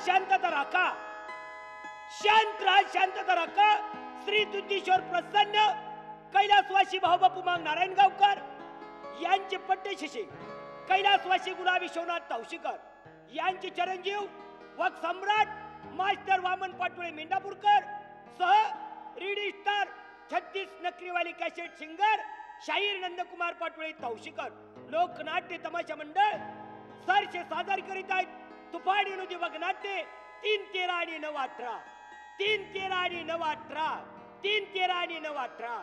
शांतता राखा, शांतता राखा. श्री तुतीश्वर प्रसन्न कैलासवासी भाऊबापू मांग नारायण गावकर यांचे पट्टे शिष्य कैलासवासी गुलाब विश्वनाथ तवशीकर यांचे चिरंजीव वक सम्राट मास्टर वामन पाटोळे मेंढापूरकर सह रीडी स्टार 36 नकरीवाली कॅसेट सिंगर शाहीर नंदकुमार पाटोळे तवशीकर लोकनाट्य तमाशा मंडळ सरसे सादर करीत आहेत तुफान विनोदी वगनाट्य 3-13 आणि 9-18 3-13 आणि 9-18 3-13 आणि 9-18.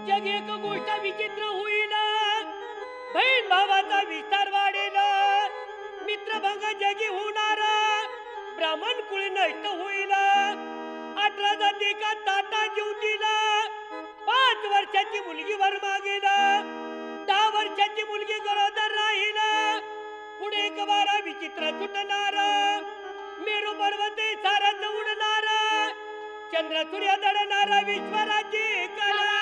जग एक गोष्ट विचित्र होईल, बहीण भावाचा विस्तार वाढेल, मित्रभंग जगी होणार, ब्राह्मण कुळी नष्ट होईल. 18 जाती का ताटा जीवतील, 5 वर्षाची मुलगी वर मागेल, 10 वर्षाची मुलगी गरोदर राहील. पुढे एक वारा विचित्र सुटणार, मेरू पर्वते सारच उडणार, चंद्र सूर्य दडणार, विश्वराची करा.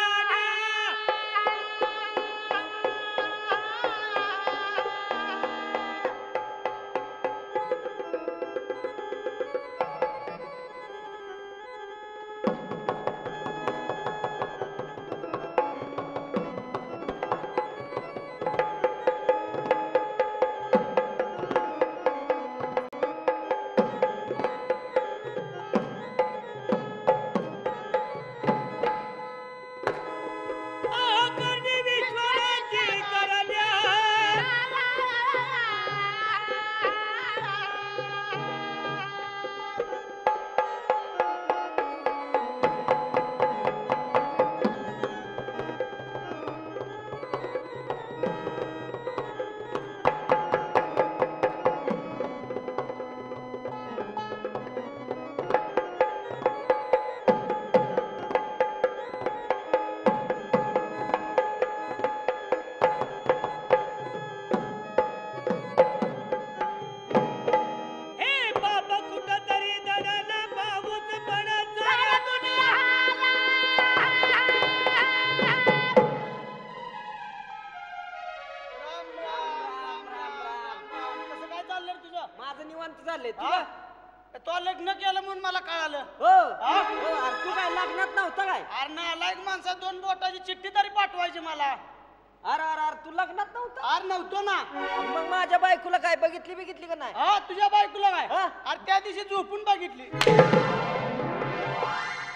तो लग्न केलं म्हणून मला कळालं. तू काय लग्नात नव्हता काय? अरे नालायक माणसा 2 बोटाची चिठ्ठी तरी पाठवायची मला. अरे तू लग्नात नव्हता? अरे नव्हतो ना. मग माझ्या बायकोला काय बघितली का नाही? हा तुझ्या बायकोला काय? अरे त्या दिवशी झोपून बघितली.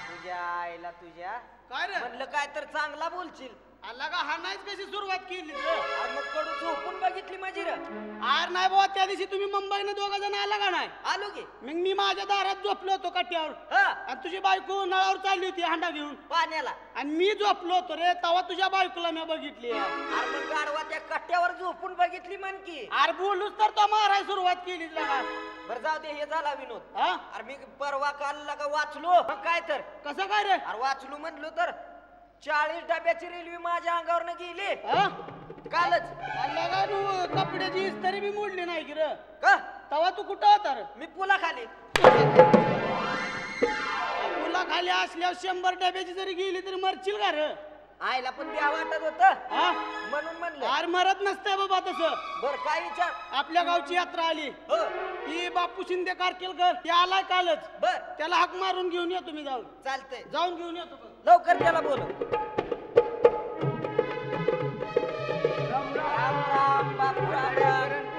तुझ्या आईला तुझ्या काय रे म्हणलं काय तर चांगला बोलशील. आला का हा नाहीच कशी सुरुवात केली रे? अरे मग कडू झोपून बघितली माझी रे? अरे नाही बाबा त्या दिवशी तुम्ही मुंबईनं 2 जण आला का नाही? आलो की. मग मी माझ्या दारात झोपलो होतो कट्ट्यावर आणि तुझी बायको नळावर चालली होती हांडा घेऊन पाण्याला आणि मी झोपलो होतो रे. तेव्हा तुझ्या बायकोला मी बघितली. अरे मग गाडवा त्या कट्ट्यावर झोपून बघितली म्हण की. अरे बोलूच तर तो मारायला सुरुवात केली लगा. बरं जाऊ दे, हे झाला विनोद. हा अरे मी परवा काल लगा वाचलो. मग काय तर कसं काय रे? अरे वाचलो म्हणलो तर 40 डब्याची रेल्वे माझ्या अंगावरनं गेली कालच. लगा तू कपड्याची इस्त्री बी मोडली नाही की रे? का तेव्हा तू कुठं होता रे? मी पुला खाली. पुला खाली असल्यावर 100 डब्याची जरी गेली तरी मरशील का रे? आईला पण द्या वाटत होत म्हणून म्हणलं. अरे मरत नसतंय बाबा तसं. बर काय विचार? आपल्या गावची यात्रा आली, ती बापू शिंदे कारकेलकर ते आलाय कालच. बर त्याला हाक मारून घेऊन या तुम्ही. जाऊन चालतंय, जाऊन घेऊन येतो. लवकर त्याला बोल.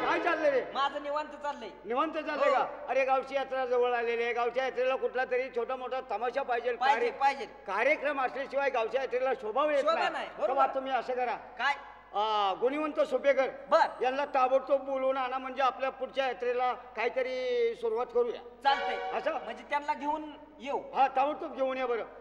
काय चाललंय रे? माझं निवांत चाललंय. निवांत चाललंय का? अरे गावची यात्रा जवळ आलेली आहे. गावच्या यात्रेला कुठला तरी छोटा मोठा तमाशा पाहिजे. पाहिजे कार्यक्रम असल्याशिवाय गावच्या यात्रेला शोभा येत नाही. तेव्हा तुम्ही असं करा, काय गुणवंत सोपेकर बर यांना ताबडतोब बोलवून आणा, म्हणजे आपल्या पुढच्या यात्रेला काहीतरी सुरुवात करूया. चालतंय. असं म्हणजे त्यांना घेऊन येऊ. हा ताबडतोब घेऊन या. बरं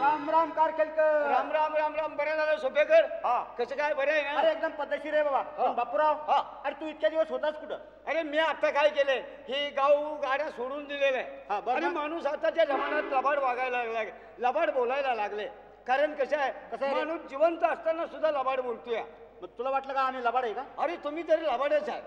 राम राम कारकेलकर. राम राम राम राम. बरं झालं सोपेकर. हा कसं काय? बरं आहे ना? अरे एकदम पद्धतशीर आहे बाबा. बापूराव अरे तू इतक्या दिवस होतास कुठं? अरे मी आता काय केलंय, हे गाव गाड्या सोडून दिलेलं आहे. आणि माणूस आताच्या जमान्यात लबाड वागायला लागलाय, लबाड बोलायला लागले. कारण कसं आहे, माणूस जिवंत असताना सुद्धा लबाड बोलतोय. मग तुला वाटलं का आम्ही लबाड आहे का? अरे तुम्ही तरी लबाडच आहे.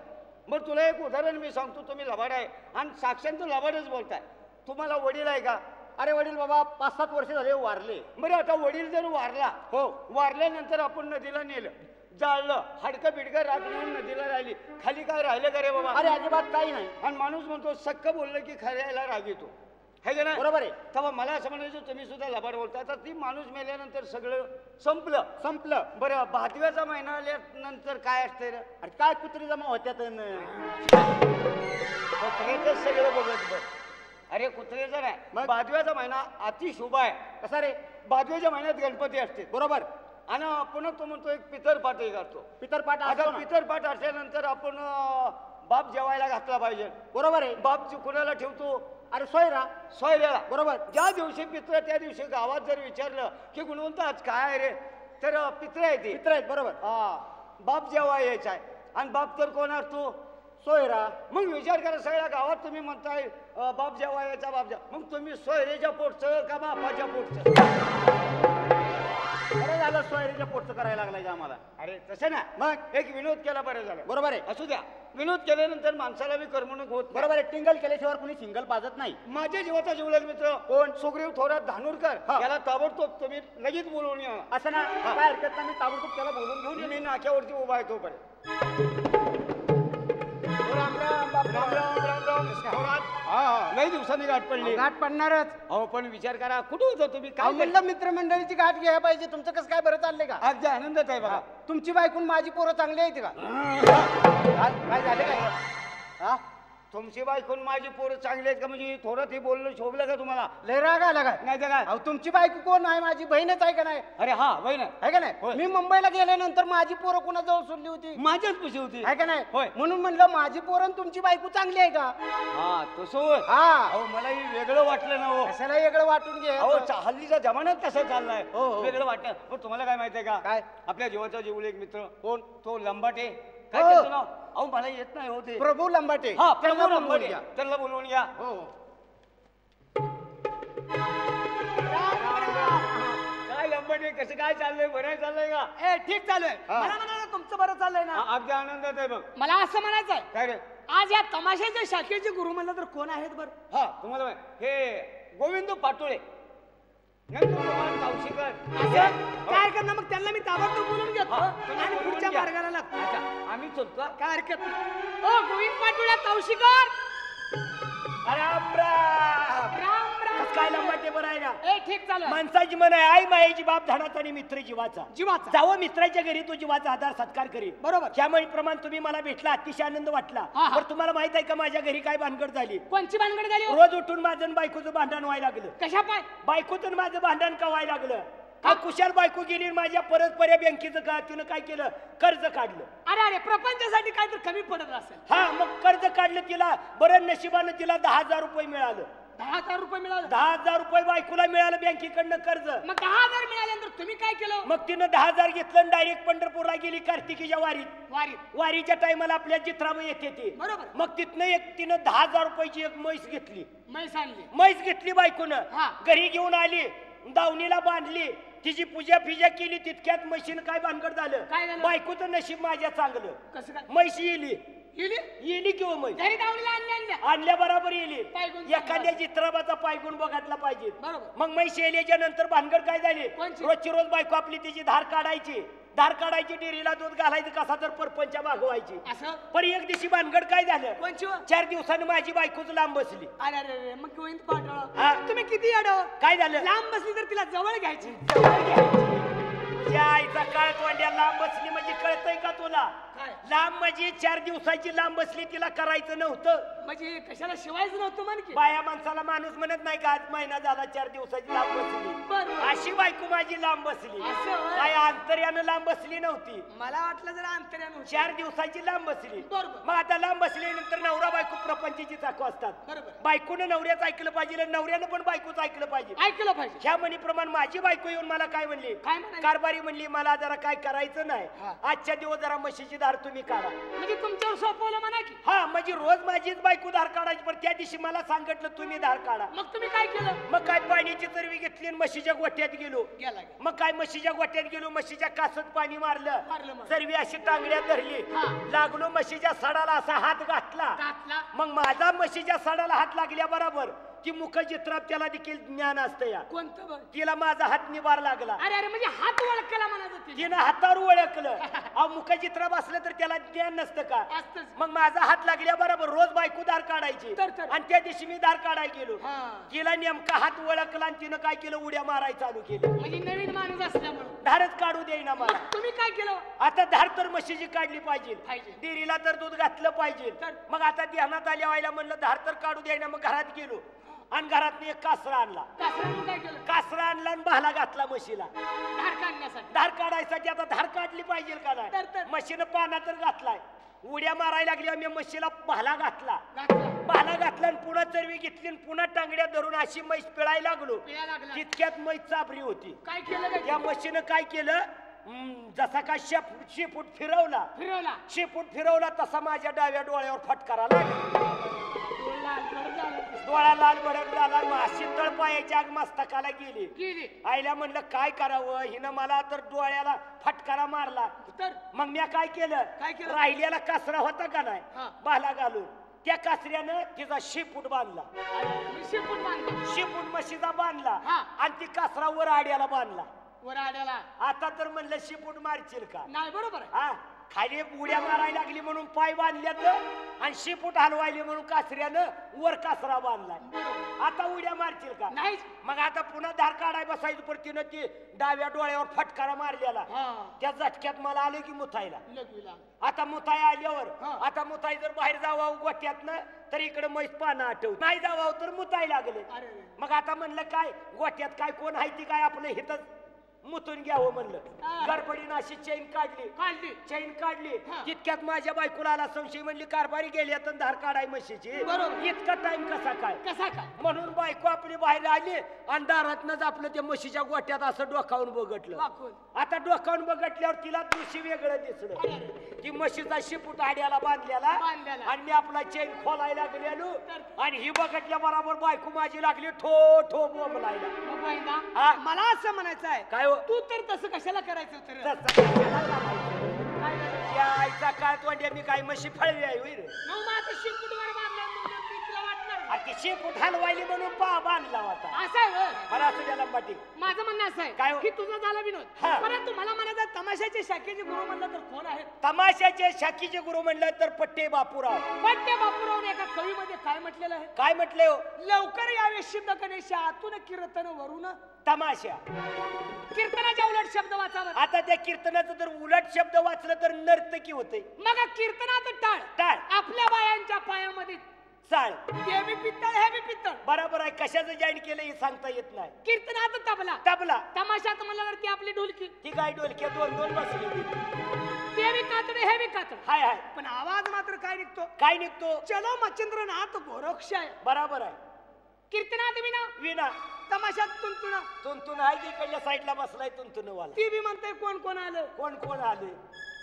मग तुला एक उदाहरण मी सांगतो. तुम्ही लबाड आहे आणि साक्षांत लबाडच बोलताय. तुम्हाला वडील आहे का? अरे वडील बाबा 5-7 वर्ष झाले वारले. बरं आता वडील जर वारला, हो, वारल्यानंतर आपण नदीला नेलं, जाळलं, हाडकं बिडकं राग नेऊन नदीला राहिली, खाली काय राहिलं का रे बाबा? अरे अजिबात काही नाही. आणि माणूस म्हणतो सक्क बोललं की खऱ्याला राग येतो, है का नाही? बरोबर आहे. तेव्हा मला असं म्हणायचं तुम्ही सुद्धा लबाड बोलता. तर ती माणूस मेल्यानंतर सगळं संपलं. संपलं. बरं भादव्याचा महिना आल्यानंतर काय असतंय रे? अरे काय कुत्री जमा होत्यात न. कुत्र्याचं सगळं बघत बघ. अरे कुत्र्याचं नाही, मग? भादव्याचा महिना अतिशुभ आहे. कसा रे? भादव्याच्या महिन्यात गणपती असते बरोबर. आणि पुन्हा तो म्हणतो एक पितरपाठही करतो. पितरपाठ आता असतो ना. पितरपाठ असल्यानंतर आपण बाप जेवायला घातला पाहिजे. बरोबर आहे. बाप कुणाला ठेवतो? अरे सोयरा. सोयऱ्याला. बरोबर. ज्या दिवशी पित्र त्या दिवशी गावात जर विचारलं की गुणवंत आज काय आहे रे, तर पित्र आहे ते. पित्र आहेत. बरोबर. बाप जेव्हा यायचा आहे आणि बाप तर कोण असतो? सोयरा. मग विचार करा, सगळ्या गावात तुम्ही म्हणताय बाप जेव्हा यायचा बाप जेव्हा, मग तुम्ही सोयरेच्या पोटचं का बापाच्या पोटचं? बरं झालं सोयरीच्या पोटचं करायला लागलाय का आम्हाला. अरे तसं ना, मग एक विनोद केला बरं झालं. बरोबर आहे. असू द्या, विनोद केल्यानंतर माणसाला बी करमणूक होत. बरोबर आहे. टिंगल केल्याशिवाय कुणी सिंगल पाजत नाही. माझ्या जीवाचा जीवलग मित्र कोण? सुग्रीव थोरात धानोरकर. हा. याला ताबडतोब तुम्ही लगेच बोलवून या. असं ना, काय हरकत नाही. मी ताबडतोब त्याला बोलून घेऊन येईन. मी नाक्यावरती उभा आहे तोपर्यंत. राम राम बापू. राम राम राम राम. थोरात, हा लई दिवसांनी गाठ पडली. गाठ पडणारच. अहो पण विचार करा, कुठे होतो तुम्ही? अहो, काय म्हणलं मित्रमंडळीची गाठ घ्यायला पाहिजे. तुमचं कसं काय बरं चाललंय का? अगदी आनंदात आहे बघा. तुमची बायकून माझी पोरं चांगली आहेत का? काय झालं काय? हा, तुमची बायकोन माझी पोरं चांगली आहेत का? म्हणजे थोडं ते बोलणं शोभलं का तुम्हाला? लय राग आला काय? नाही तर काय? अहो तुमची बायको कोण आहे? माझी बहीणच आहे का नाही? अरे हा बहीण आहे. आहे का होय. नाही? मी मुंबईला गेल्यानंतर माझी पोरं कोणाजवळ सोडली होती? माझ्याच पशी होती. आहे का नाही? होय. म्हणून म्हणलं माझी पोरं आणि तुमची बायको चांगली आहे का? हा तसं होय. हा. अहो मलाही वेगळं वाटलं ना हो. कशाला वेगळं वाटून घे. अहो हल्लीचा जमानाच तसा चाललाय. हो, हो. वेगळं वाटतं. पण तुम्हाला काय माहितीये का? काय? आपल्या जीवाचा जीवल एक मित्र कोण? तो लंबाटे. काय हो. त्याचं नाव? अहो मला येत नाही होते. प्रभू लंबाटे. हा त्यांना प्रभू बोलवून लंबाटे. घ्या. त्यांना बोलवून घ्या. हो. काय लंबाटे, कसं काय चाललंय? बरं चाललंय का? ए ठीक चालू आहे. हा. मला म्हणा तुमचं बरं चाललंय ना. अगदी आनंदात आहे बघ. मला असं म्हणायचं आहे, काय रे? आज या तमाशाच्या शाखेचे गुरु म्हणलं तर कोण आहेत बरं? हा तुम्हाला हे गोविंद पाटोळे, नंदकुमार तावशीकर. असं काय करणार? मग त्यांना मी ताबडतोब बोलून घेतो हा, तुम्ही आणि बोलवून पुढच्या घ्या. मार्गाला लागतो. अच्छा, आम्ही चलतो. काय हरकत नाही. ओ गोविंद पाटोळ्या तवशीकर. राम राम. राम राम. काय लंबाटे बरं आहे ना. ए ठीक चालू आहे. माणसाची मन आहे, आई मायेची बाप धाडाचा आणि मित्र जीवाचा. जीवाचा. जावं मित्राच्या घरी तो जीवाचा आधार सत्कार करी. बरोबर. त्यामुळे प्रमाण तुम्ही मला भेटला, अतिशय आनंद वाटला. हा, हा. पण तुम्हाला माहित आहे का माझ्या घरी काय भानगड झाली? कोणची भानगड झाली हो? रोज उठून माझं आणि बायकोचं भांडण व्हायला लागलं. कशा पाय? बायकोचं आणि माझं भांडण का व्हायला लागलं? का कुशाल बायको गेली आणि माझ्या परस्पर बँकेचं का तिनं काय केलं? कर्ज काढलं. अरे अरे प्रपंचासाठी काय तर कमी पडत असेल. हा मग कर्ज काढलं तिला. बरं नशिबानं तिला 10,000 रुपये मिळालं. 10,000 रुपये मिळाले. 10,000 रुपये बायकोला मिळालं बँकेकडनं कर्ज. मग 10,000 मिळाल्यानंतर तुम्ही काय केलं? मग तिनं 10,000 घेतलं आणि डायरेक्ट पंढरपूरला गेली कार्तिकीच्या वारीत. वारीत. वारीच्या टायमाला आपल्या चित्राबाई येते ती. बरोबर. मग तिथनं एक तिनं 10,000 रुपयाची एक म्हैस घेतली. म्हैस आणली. म्हैस घेतली बायकोनं. हा. घरी घेऊन आली, दावणीला बांधली, तिची पूजा फिजा केली. तितक्यात म्हशीनं काय भानगड काय झालं? झालं? बायकोचं नशीब माझ्या चांगलं. कसं काय? म्हैस येली गेली. येली किंवा म्हैस घरी दावणीला आणल्या. आणल्या बरोबर येली. पायगुण एखाद्या चित्राबाचा पायगुण बघायला पाहिजे. बरोबर. मग म्हैस येल्याच्या नंतर भानगड काय झाली? कोणची? रोजची रोज बायको आपली तिची धार काढायची. धार काढायची, डेअरीला दूध घालायचं, कसा तर परपंच भागवायची. असं? पण एक दिवशी भानगड काय झालं? कोणची हो? 4 दिवसानं माझी बायकोच लांब बसली. अरे अरे अरे मग गोविंद हा. पाटोळा तुम्ही किती अडव? काय झालं? लांब बसली तर तिला जवळ घ्यायची. तुझ्या आईचा काळ तोंड्या लांब बसली म्हणजे कळतंय का तुला? काय? लांब म्हणजे 4 दिवसाची लांब बसली, तिला करायचं नव्हतं. म्हणजे कशाला शिवायचं नव्हतं म्हण की. बाया माणसाला माणूस म्हणत नाही का? आज महिना झाला 4 दिवसाची लांब बसली. बरोबर. अशी बायको माझी लांब बसली. असं होय? काय अंतर्यानं लांब बसली नव्हती. मला वाटलं जरा अंतर्यानं 4 दिवसाची लांब बसली. बरोबर. मग आता लांब बसल्यानंतर नवरा बायको प्रपंचाची चाकू असतात. बरोबर. बायकोनं नवऱ्याचं ऐकलं पाहिजे आणि नवऱ्यानं पण बायकोचं ऐकलं पाहिजे. ऐकलं पाहिजे. ह्या म्हणीप्रमाणे माझी बायको येऊन मला काय म्हणली? काय म्हणाली? कारभारी म्हणली, मला जरा काय करायचं नाही, हा. आजच्या दिवस जरा म्हशीची धार तुम्ही काढा. म्हणजे तुमच्यावर सोपवलं म्हणा की. हा म्हणजे रोज माझीच बायको बायको धार काढायची, पण त्या दिवशी मला सांगितलं तुम्ही धार काढा. मग तुम्ही काय केलं? मग काय पाण्याची चरवी घेतली आणि म्हशीच्या गोठ्यात गेलो. गेला मग काय म्हशीच्या गोठ्यात गेलो, म्हशीच्या कासत पाणी मारलं मारलं, मग. चरवी अशी टांगड्यात धरली, हा. लागलो म्हशीच्या सडाला असा हात घातला. घातला. मग माझा म्हशीच्या सडाला हात लागल्या बरोबर ती मुखचित्रात त्याला देखील ज्ञान असतं या. कोणतं बरं? तिला माझा हात निभार लागला. अरे अरे म्हणजे हात ओळखला म्हणायचं तिने. तिनं हातावर ओळखलं. अहो मुखचित्र बसलं तर त्याला ज्ञान नसतं का? असतंच. मग माझा हात लागल्या बरोबर रोज बायको दार काढायची. तर. आणि त्या दिवशी मी दार काढायला गेलो. हा. तिला नेमका हात ओळखला आणि तिनं काय केलं, उड्या मारायला चालू केली. म्हणजे नवीन माणूस असल्यामुळे धारच काढू देईना मला. मग तुम्ही काय केलं? आता धार तर म्हशीची काढली पाहिजे, पाहिजे. डेअरीला तर दूध घातलं पाहिजे. तर. मग आता ध्यानात आल्या व्हायला म्हणलं धार तर काढू द्यायना. मग घरात गेलो आणि घरात एक कासरा आणला. कासरानं काय केलं? कासरा आणला आणि भाला घातला म्हशीला धार काढण्यासाठी. धार काढायसाठी. आता धार काढली पाहिजे का तर. नाही? म्हशीनं पाना तर घातलाय, उड्या मारायला लागली. मी म्हशीला भाला घातला, घातला. भाला घातला आणि पुन्हा चरवी घेतली आणि पुन्हा टांगड्या धरून अशी म्हैस पिळायला लागलो. पिया लागला. तितक्यात म्हैस चाबरी होती. काय केलं काय? त्या म्हशीनं काय केलं, जसा का शेपूट फिरवला, फिरवला. शेपूट फिरवला तसा माझ्या डाव्या डोळ्यावर फटकारा लागला. लाल बरं झालं. डोळा लाल भडक झाला. मग अशी तळपायाच्या आग मस्तकाला गेली. गेली. आईला म्हणलं काय करावं, हिनं मला तर डोळ्याला फटकारा मारला. तर मग मी काय केलं, काय केलं? राहिलेला कासरा होता का नाही, हा. भाला घालून त्या कासऱ्यानं तिचा शेपूट बांधला. मी शेपूट बांधतो. शेपूट म्हशीचा बांधला हा. आणि ती कासरा वर आड्याला बांधला. वर आड्याला. आता तर म्हणलं शेपूट मारशील का? नाही बरोबर आहे. हा, खाली उड्या मारायला लागली म्हणून पाय बांधल्यात आणि शेपूट हलवायली म्हणून कासऱ्यानं वर कासरा बांधलाय. बरोबर. आता उड्या मारशील का? नाही. मग आता पुन्हा धार काढाय बसायचं, पण तिनं ती डाव्या डोळ्यावर फटकारा मारलेला. हा. त्या झटक्यात मला आलं की मुथायला. लगविला. आता मुथाय आल्यावर हा. आता मुथाई जर बाहेर जावा गोठ्यातनं तर इकडे म्हैस पानं आठवत नाही, जावावं तर मुताय लागले. अरे रे. मग आता म्हणलं काय गोठ्यात काय कोण आहे ती काय आपलं हिथच मुतून घ्यावं म्हणलं. हा. गडबडीनं अशी चैन काढली, काढली. चैन काढली. हा. तितक्यात माझ्या बायकोला आला संशय, म्हणली कारभारी गेली आता धार काढाय म्हशीची. बरोबर. इतका टाइम कसा काय? कसा काय? म्हणून बायको आपली बाहेर आली आणि दारातनच आपलं त्या म्हशीच्या गोट्यात असं डोकावून बघितलं. वाकून. आता डोकावून बघितल्यावर तिला दिवशी वेगळं दिसलं. अरे. ती म्हशीचा शिपूट आड्याला बांधलेला बांधलेला. आणि मी आपला चैन खोलायला लागलेलो तर. आणि ही बघितल्या बरोबर बायको माझी लागली ठो ठो बोंबलायला. मग बाईंदा, हा. मला असं म्हणायचं आहे, काय हो? तू तर तसं कशाला करायचं तर? तसं कशाला लावायचं? काय झालं? या आईचा काळ तोंड्या मी काय म्हशी फळवी आहे होय रे? मग माझं शेपूटवर बांधलं म्हणून मी तुला वाटणार. आणि ती शेपूट हलवायली म्हणून पा बांधला होता. असं आहे होय. मला असू द्या लंबाटी. माझं म्हणणं असं आहे काय हो? की तुझा झाला विनोद, हा. परंतु मला म्हणायचं तमाशाचे शाखेचे गुरु म्हणलं तर कोण आहे? तमाशाचे शाखीचे गुरु म्हणलं तर पट्टे बापूराव. पट्टे बापूराव एका कवीमध्ये काय म्हटलेलं आहे? काय म्हटले हो? लवकर यावे सिद्ध गणेश आतून कीर्तन वरून तमाशा. कीर्तनाच्या उलट शब्द वाचावा. आता त्या कीर्तनाचं जर उलट शब्द वाचलं तर नर्तकी होते. मग कीर्तनात टाळ टाळ. आपल्या बायांच्या पायामध्ये चाळ. ते बी पित्तळ हे बी पित्तळ. बरोबर आहे. कशाचं जॉईन केलं हे सांगता येत नाही. कीर्तनात तबला. तबला. तमाशात म्हणलं तर ती आपली ढोलकी. ती काय डोलक्या दोन दोन बसली ती. ते बी कातडे हे बी कातड. हाय हाय. पण आवाज मात्र काय निघतो? काय निघतो? चलो मच्छिंद्रनाथ गोरक्षाय. बरोबर आहे. कीर्तनात विना, विना. तमाशात तुंतुना. तुंतून आहे की इकडल्या साईडला बसलाय तुंतून वाला. ती बी म्हणते कोण कोण आलं. कोण कोण आले?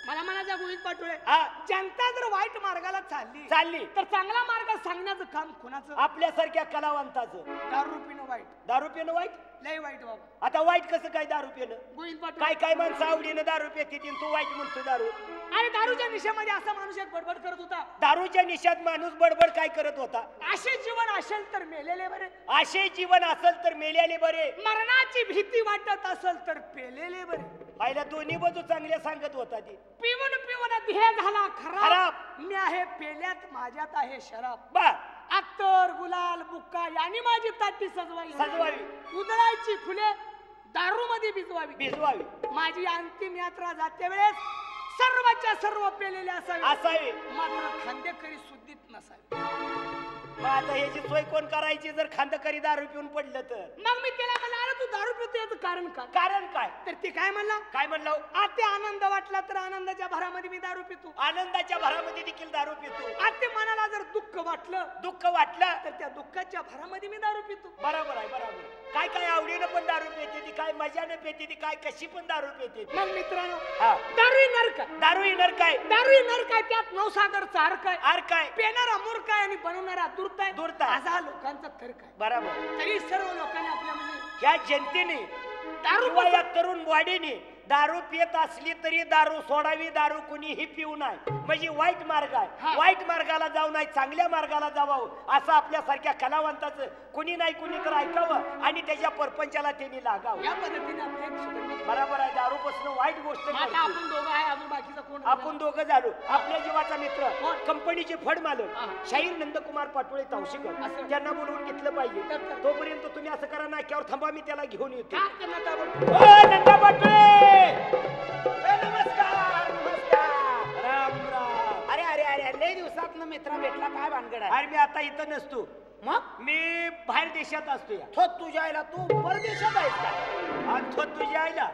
मला म्हणायचं गोविंद पाटोळे, हा. जनता जर वाईट मार्गाला चालली चालली तर चांगला मार्ग सांगण्याचं काम कोणाचं? आपल्यासारख्या कलावंताचं. दारू पिणं वाईट. दारू पिणं वाईट? लय वाईट बाबा. आता वाईट कसं काय दारू पिणं? गोविंद पाटोळे, काय काय माणसं आवडीनं दारू पिते तू वाईट म्हणतो दारू? अरे दारूच्या निशामध्ये असा माणूस एक बडबड करत होता, दारूच्या निशात माणूस बडबड काय करत होता? असे जीवन असेल तर मेलेले बरे. असे जीवन असेल तर मेल्याले बरे. मरणाची भीती वाटत असेल तर पेलेले बरे. पाहिल्या दोन्ही बाजू चांगल्या सांगत होता ती. पिवून पिवून ध्येय झाला खराब. खराब. मी आहे पेल्यात, माझ्यात आहे शराब. बा अत्तर गुलाल बुक्का यांनी माझी ताटी सजवावी. उधळायची फुले दारू मध्ये भिजवावी. भिजवावी. माझी अंतिम यात्रा जाते वेळेस सर्वच्या सर्व पेलेले असावे. मात्र खांदेकरी सुद्धित नसावे. मग आता ह्याची सोय कोण करायची जर खांदकरी दारू पिऊन पडलं तर? मग मी त्याला म्हणलं, अरे तू दारू पितो याचं कारण काय? कारण काय? तर ते काय म्हणला? काय म्हणलं? आते आनंद वाटला तर आनंदाच्या भरामध्ये मी दारू पितो. आनंदाच्या भरामध्ये देखील दारू पितो. आते मनाला जर दुःख वाटलं दुःख वाटलं तर त्या दुःखाच्या भरामध्ये मी दारू पितो. बरोबर आहे, बरोबर. काय काय आवडीनं पण दारू पिते ती, काय मजानं पिते ती, काय कशी पण दारू पिते ती. मग मित्रांनो, हा. दारू येणार काय? दारू येणार काय? दारू येणार काय? त्यात नवसागरचा अर्क आहे. आर काय? पेणारा मूर्ख आहे आणि बनवणारा दूर्त आहे. धूर्त आहे. असा लोकांचा तर्क आहे. बरोबर. तरी सर्व लोकांनी आपल्या म्हणजे ह्या जनतेने दारू किंवा या तरुण बॉडीने दारू पित असली तरी दारू सोडावी, दारू कुणीही पिऊ नये. म्हणजे वाईट मार्ग आहे. हा. वाईट मार्गाला जाऊ नये, चांगल्या मार्गाला जावं असं आपल्यासारख्या कलावंताचं कुणी नाही कुणी तर ऐकावं आणि त्याच्या परपंचाला त्यांनी लागावं. या पद्धतीने आपल्या एक सुधारणा. बरोबर आहे. दारूपासून वाईट गोष्ट मग आता घडते. आपण दोघं आहे, अजून बाकीचा कोण? आपण दोघं झालो. आपल्या जीवाचा मित्र कोण? कंपनीचे फड मालक हा. शाहीर नंदकुमार पाटोळे तावशीकर असं. त्यांना बोलवून घेतलं पाहिजे. तर. तोपर्यंत तुम्ही असं करा, नाक्यावर थांबा, मी त्याला घेऊन येतो. काय करणार आपण? ओ नंदा पाटोळे, नमस्कार नमस्कार, राम राम. अरे अरे अरे लय दिवसात मित्रा भेटला, काय भानगड आहे? अरे मी आता इथं नसतो, मग मी बाहेर देशात असतो. या थोत तुझ्या आईला, तू परदेशात आहेस का? आणि तो तुझ्या आईला.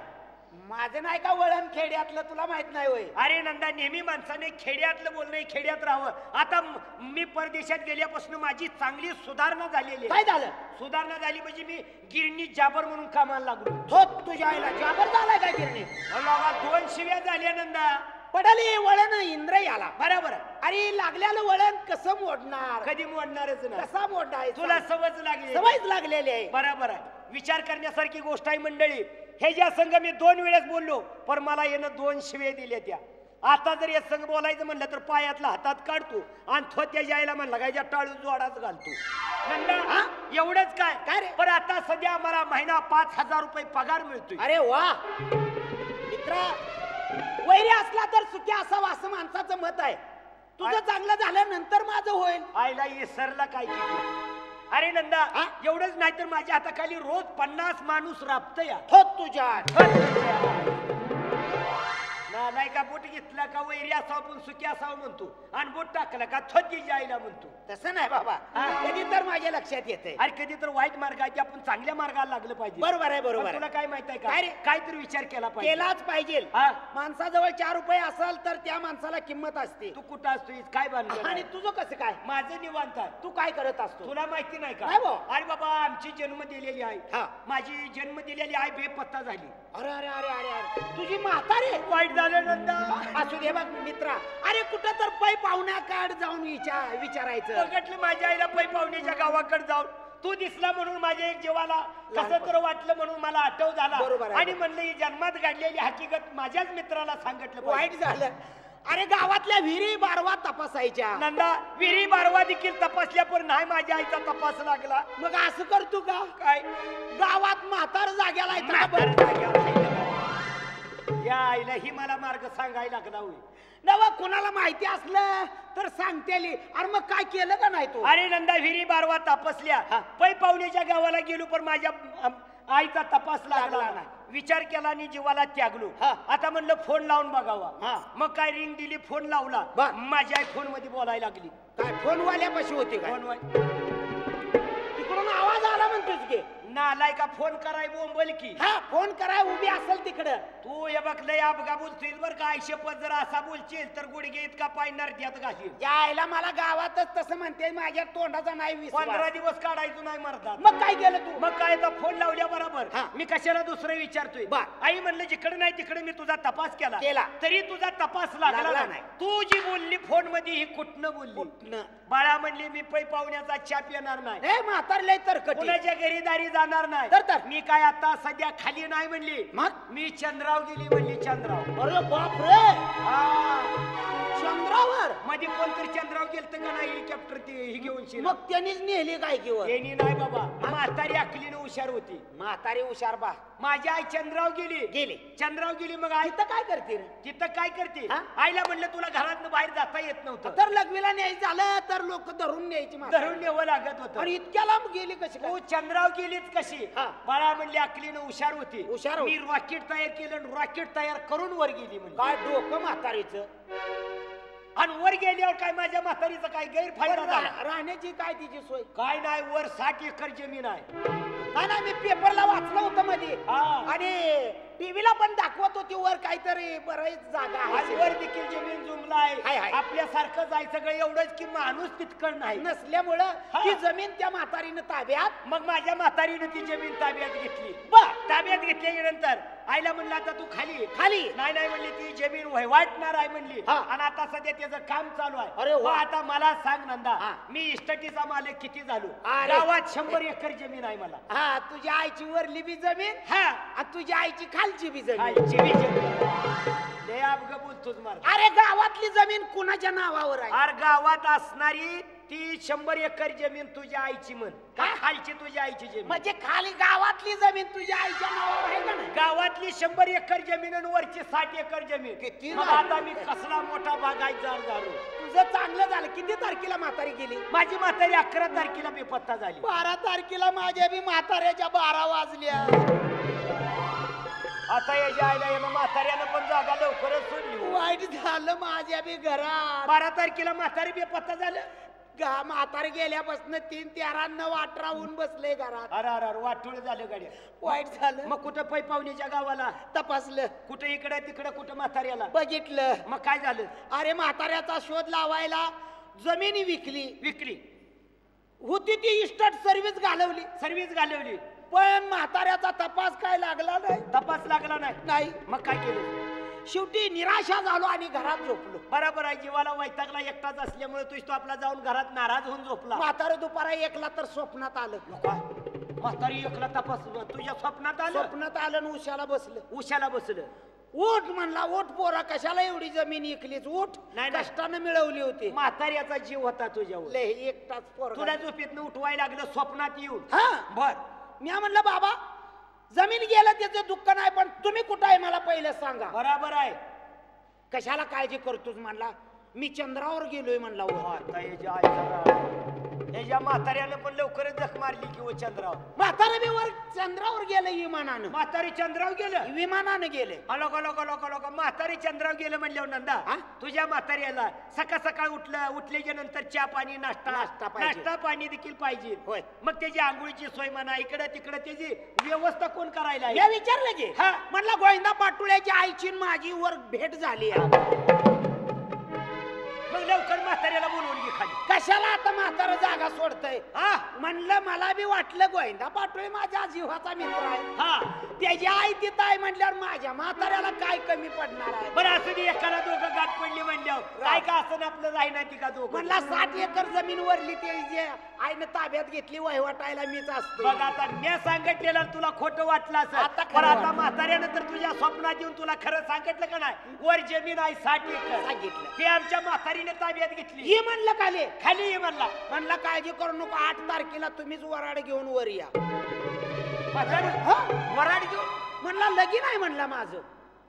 माझं नाही का वळण खेड्यातलं, तुला माहित नाही होय? अरे नंदा, नेहमी माणसाने खेड्यातलं बोलणं, खेड्यात राहावं. आता मी परदेशात गेल्यापासून माझी चांगली सुधारणा झालेली आहे. काय झालं? सुधारणा झाली म्हणजे मी गिरणी जाबर म्हणून कामाला लागलो. थोत तुझ्या आईला, जाबर झालाय का गिरणी? बाबा 2 शिव्या झाल्या नंदा. पडली वळण इंद्र याला. बरोबर. अरे लागल्याला वळण कसं मोडणार? कधी मोडणारच ना. कसा मोडणार? तुला सवयच लागली. सवयच लागलेली आहे. बरोबर आहे. विचार करण्यासारखी गोष्ट आहे मंडळी. हे ज्या संघ मी 2 वेळेस बोललो, पण मला येणं 2 शिव्या दिल्या त्या. आता जर या संघ बोलायचं म्हणलं तर पायातला हातात काढतो आणि तो त्याच्या आईला म्हणला काय टाळू जोडाच घालतो. नंदा एवढंच काय काय रे? पण आता सध्या मला महिना 5,000 रुपये पगार मिळतोय. अरे वा मित्रा, वैरी असला तर सुखी असावा असं माणसाचं मत आहे. तुझं चांगलं झाल्यानंतर माझं होईल. आईला इसरला काय किती. अरे नंदा, एवढंच नाही तर माझ्या हाताखाली रोज 50 माणूस राबत या. थोत तुझ्या नाही का बोट घेतला का वैरी असावं पण सुखी असावं म्हणतो आणि बोट टाकला का थोती जायला म्हणतो. तसं नाही बाबा, कधी तर माझ्या लक्षात येते. अरे कधी तर वाईट मार्ग आहे की आपण चांगल्या मार्गाला लागलं पाहिजे. बरोबर आहे, बरोबर पण आहे. तुला काय माहित आहे का? काय रे? काहीतरी विचार केला पाहिजे. केलाच पाहिजे. हा. माणसाजवळ 4 रुपये असाल तर त्या माणसाला किंमत असते. तू कुठं असतोस काय बांधलं आणि तुझं कसं काय? माझं निवांत आहे. तू काय करत असतो? तुला माहिती नाही का? काय भाऊ? अरे बाबा, आमची जन्म दिलेली आहे. हा. माझी जन्म दिलेली आहे बेपत्ता झाली. अरे अरे अरे अरे अरे, तुझी म्हातारे वाईट झालं नंदा. असू दे बघ मित्रा. अरे कुठं तर पै पाहुण्याकडे जाऊन विचारायचं. बघितलं माझ्या आईला पै पाहुण्याच्या गावाकडे जाऊन तू दिसला म्हणून माझ्या एक जीवाला कसं तर वाटलं म्हणून मला आठव झाला. बरोबर आहे. आणि म्हणलं ही जन्मात घडलेली हकीकत माझ्याच मित्राला सांगितलं वाईट झालं. अरे गावातल्या विहिरी बारवा तपासायच्या. नंदा, विहिरी बारवा देखील तपासल्या पण नाही माझ्या आईचा तपास लागला. मग असं करतो का? काय गावात म्हातार जाग्याला येतं का बरं? या आईला ही मला मार्ग सांगायला लागला होईल. नवा कोणाला माहिती असलं तर सांगतेली. अरे मग काय केलं का नाही तू? अरे नंदा, विहिरी बारवा तपासल्या, पै पाहुण्याच्या गावाला गेलो पण माझ्या आईचा तपास लागला नाही. विचार केला आणि जीवाला त्यागलो. आता म्हणलं फोन लावून बघावा. मग काय रिंग दिली, फोन लावला. माझी आई फोन मध्ये बोलायला लागली. काय फोन वाल्यापाशी होती का? फोन तिकडून आवाज आला म्हणतोस की नालाय का फोन कराय बोंबल की. हा, फोन कराय उभी असेल तिकडं. तू हे बघ लय अपघा बोलतोय बर का. आयशपत जर असा बोलशील तर गुडघे इतका पायणार त्यात घाशील. यायला मला गावातच तसं म्हणते, माझ्या तोंडाचा नाही विश्वास. 15 दिवस काढायचो नाही मरतात. मग काय केलं तू? मग काय तर फोन लावल्या बरोबर हा. मी कशाला दुसरं विचारतोय. आई म्हणलं जिकडे नाही तिकडे मी तुझा तपास केला तरी तुझा तपास लागला नाही. तू जी बोलली फोन मध्ये ही कुठनं बोलली? बाळा म्हणली मी पै पाहुण्याचा छाप येणार नाही. म्हातारले तर कुणाच्या घरी दारी जाणार नाही. तर मी काय आता सध्या खाली नाही म्हणली. मग मी चंद्राव गेली म्हणली. चंद्राव. अरे बाप रे, हा. चंद्रावर मध्ये कोणतरी चंद्राव गेलत का नाही हेलिकॉप्टर ते ही घेऊन शिरा. मग त्यांनीच नेली काय किंवा? त्यांनी नाही बाबा, म्हातारी अकलीनं हुशार होती. म्हातारी हुशार बा. माझी आई चंद्राव गेली. चंद्राव गेली मग आई तिथं काय करते रे? तिथं काय करते? हा? आईला म्हणलं तुला घरातनं बाहेर जाता येत नव्हतं. तर लग्नीला न्यायचं झालं तर लोक धरून न्यायची म्हातारी. धरून न्यावं लागत होतं. आणि इतक्या लांब गेली कशी काय? तू चंद्राव गेलीच कशी? हा. बाळा म्हणली अकलीनं हुशार होती. हुशार होती. मी रॉकेट तयार केलं, रॉकेट तयार करून वर गेली म्हणजे. काय डोकं म्हातारीचं. आणि वर गेल्यावर काय माझ्या म्हातारीचा काय गैरफायदा झाला? राहण्याची काय तिची सोय? काय नाही, वर 60 एकर जमीन आहे. नाही नाही, मी पेपरला वाचलं होतं मध्ये हा. आणि टीव्हीला पण दाखवत होती वर काहीतरी बरेच जागा आहे वर देखील जमीन जुमला हाय, आहे हाय. आपल्यासारखं जायचं सगळं एवढंच की माणूस तितकं नाही नसल्यामुळं हा. ती जमीन त्या म्हातारीनं ताब्यात मग माझ्या म्हातारीने ती जमीन ताब्यात घेतली बर ताब्यात घेतल्यानंतर आईला म्हणलं आता तू खाली खाली नाही नाही म्हणली ती जमीन वहिवाटणार आहे म्हणली हा. आणि आता सध्या त्याचं काम चालू आहे अरे वा. मग आता मला सांग नंदा हा. मी इस्टेटीचा मालक किती झालो अरे. गावात 100 एकर जमीन आहे मला हा तुझ्या आईची वरली बी जमीन हा आणि तुझ्या आईची खालची बी जमीन खालची बी जमीन लय अपघ बोलतोच मार अरे गावातली जमीन कुणाच्या नावावर आहे अरे गावात असणारी ती 100 एकर जमीन तुझ्या आईची म्हण का हा? खालची तुझ्या आईची जमीन म्हणजे खाली गावातली जमीन तुझ्या आईच्या नावावर आहे का नाही गावातली 100 एकर जमीन आणि वरची 60 एकर जमीन किती मग झाली? आता मी कसला मोठा बागायतदार झालो तुझं चांगलं झालं किती तारखेला म्हातारी गेली माझी म्हातारी 11 तारखेला बेपत्ता झाली 12 तारखेला माझ्या बी म्हाताऱ्याच्या 12 वाजल्या आता याच्या आईला येणं म्हाताऱ्यानं पण जागा लवकरच सोडली वाईट झालं माझ्या बी घरात 12 तारखेला म्हातारी बेपत्ता झालं म्हातारी गेल्यापासून 3 13 9 18 होऊन बसले घरात अरे अरे अरे वाटोळ झालं गाड्या वाईट झालं मग कुठं पै पाहुण्याच्या गावाला तपासलं कुठं इकडे तिकडे कुठं म्हाताऱ्याला बघितलं मग काय झालं अरे म्हाताऱ्याचा शोध लावायला जमिनी विकली विक्री होती ती इस्टेट सर्व्हिस घालवली सर्व्हिस घालवली पण म्हाताऱ्याचा तपास काय लागला नाही तपास लागला नाही नाही मग काय केलं शेवटी निराशा झालो आणि घरात झोपलो बरोबर आहे जीवाला वैतागला एकटाच असल्यामुळे तो आपला जाऊन घरात नाराज होऊन झोपला म्हातारं दुपारा 1ला तर स्वप्नात आलं काय? म्हातारी एकला तपास तुझ्या स्वप्नात आलं स्वप्नात आलं आणि उशाला बसलं उशाला बसलं उठ म्हणला उठ पोरा कशाला एवढी जमीन इकलीच उठ नाही, नाही. कष्टानं मिळवली होती म्हाताऱ्याचा जीव होता तुझ्यावर लय एकटाच पोर तुला झोपेतनं उठवायला लागलं स्वप्नात येऊन हा बर मी म्हणलं बाबा जमीन गेलं त्याचं दुःख नाही पण तुम्ही कुठं आहे मला पहिलं सांगा बराबर आहे कशाला काळजी करतोस म्हणला मी चंद्रावर गेलोय म्हणला वर. आता याच्या आईचा याच्या म्हाताऱ्यानं पण लवकरच जख मारली की व चंद्राव म्हातारं बी वर चंद्रावर गेलं विमानानं म्हातारी चंद्राव गेलं विमानानं गेले लोक लोक लोक लोक म्हातारी चंद्राव गेलं म्हणल्यावर नंदा हा? तुझ्या म्हाताऱ्याला सकाळ सकाळ उठल्याच्या नंतर चहा पाणी नाश्ता नाश्ता पाहिजे. नाश्ता पाणी देखील पाहिजे होय. मग त्याची आंघोळीची सोय म्हणा इकडं तिकडं त्याची व्यवस्था कोण करायला आहे? मी विचारलं की हा. म्हणला गोविंदा पाटुळ्याची आईची आणि माझी वर भेट झाली आहे. मग लवकर म्हाताऱ्याला बोलवून घे खाली कशाला आता म्हातारं जागा सोडतय हा म्हणलं मला बी वाटलं गोविंदा पाटोळे माझ्या जीवाचा मित्र आहे हा त्याची आई तिथं आहे म्हटल्यावर माझ्या म्हाताऱ्याला काय कमी पडणार आहे बरं असं दे एकाला दोघं गाठ पडली म्हणल्यावर काय का असं आपलं राही ती का दोघं म्हणला 60 एकर जमीन वरली ते जे आईनं ताब्यात घेतली वहिवाटायला मीच असतो बघ आता मी सांगितलेलं तुला खोटं वाटलं असं आता खरं पण आता वाटलं. म्हाताऱ्यानं तर तुझ्या स्वप्नात येऊन तुला खरं सांगितलं का नाही वर जमीन आहे 60 एकर सांगितलं ते आमच्या म्हातारीने ताब्यात घेतली ये म्हणलं काले खाली ये म्हणला म्हणला काळजी करू नको 8 तारखेला तुम्हीच वराड घेऊन वर या म्हातारी हा? वराड घेऊन म्हणला लगीन आहे म्हणला माझं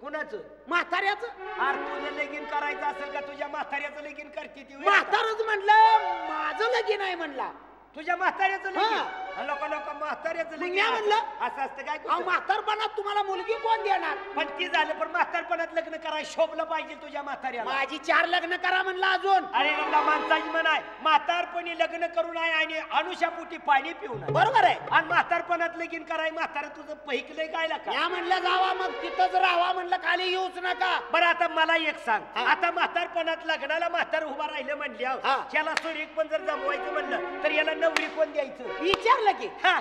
कुणाचं म्हाताऱ्याचं अरे तुझं लगीन करायचं असेल का तुझ्या म्हाताऱ्याचं लगीन करते ती म्हातारच म्हणलं माझं लगीन आहे म्हणला तुझ्या म्हाताऱ्याचं हा. लगीन लोक लोक म्हाताऱ्याचं मग लगीन मी म्हणलं, असं असतं काय अहो कुठं? म्हातारपणात तुम्हाला मुलगी कोण देणार पण ती झालं पण म्हातारपणात लग्न करायला शोभलं पाहिजे तुझ्या म्हाताऱ्याला माझी 4 लग्न करा म्हणलं अजून अरे नंदा माणसाची म्हण आहे म्हातारपणी लग्न करू नये आणि अनुशापोटी पाणी पिऊ नये बरोबर आहे आणि म्हातारपणात लगीन कराय म्हातार तुझं पहिकलंय काय का या म्हणलं जावा मग तिथंच राहावा म्हणलं खाली येऊच नका बरं आता मला एक सांग हा. आता म्हातारपणात लग्नाला म्हातार उभा राहिलं म्हणल्यावर हा. त्याला सोरीक पण जर जमवायचं म्हणलं तर याला नवरी कोण द्यायचं विचारलं की हा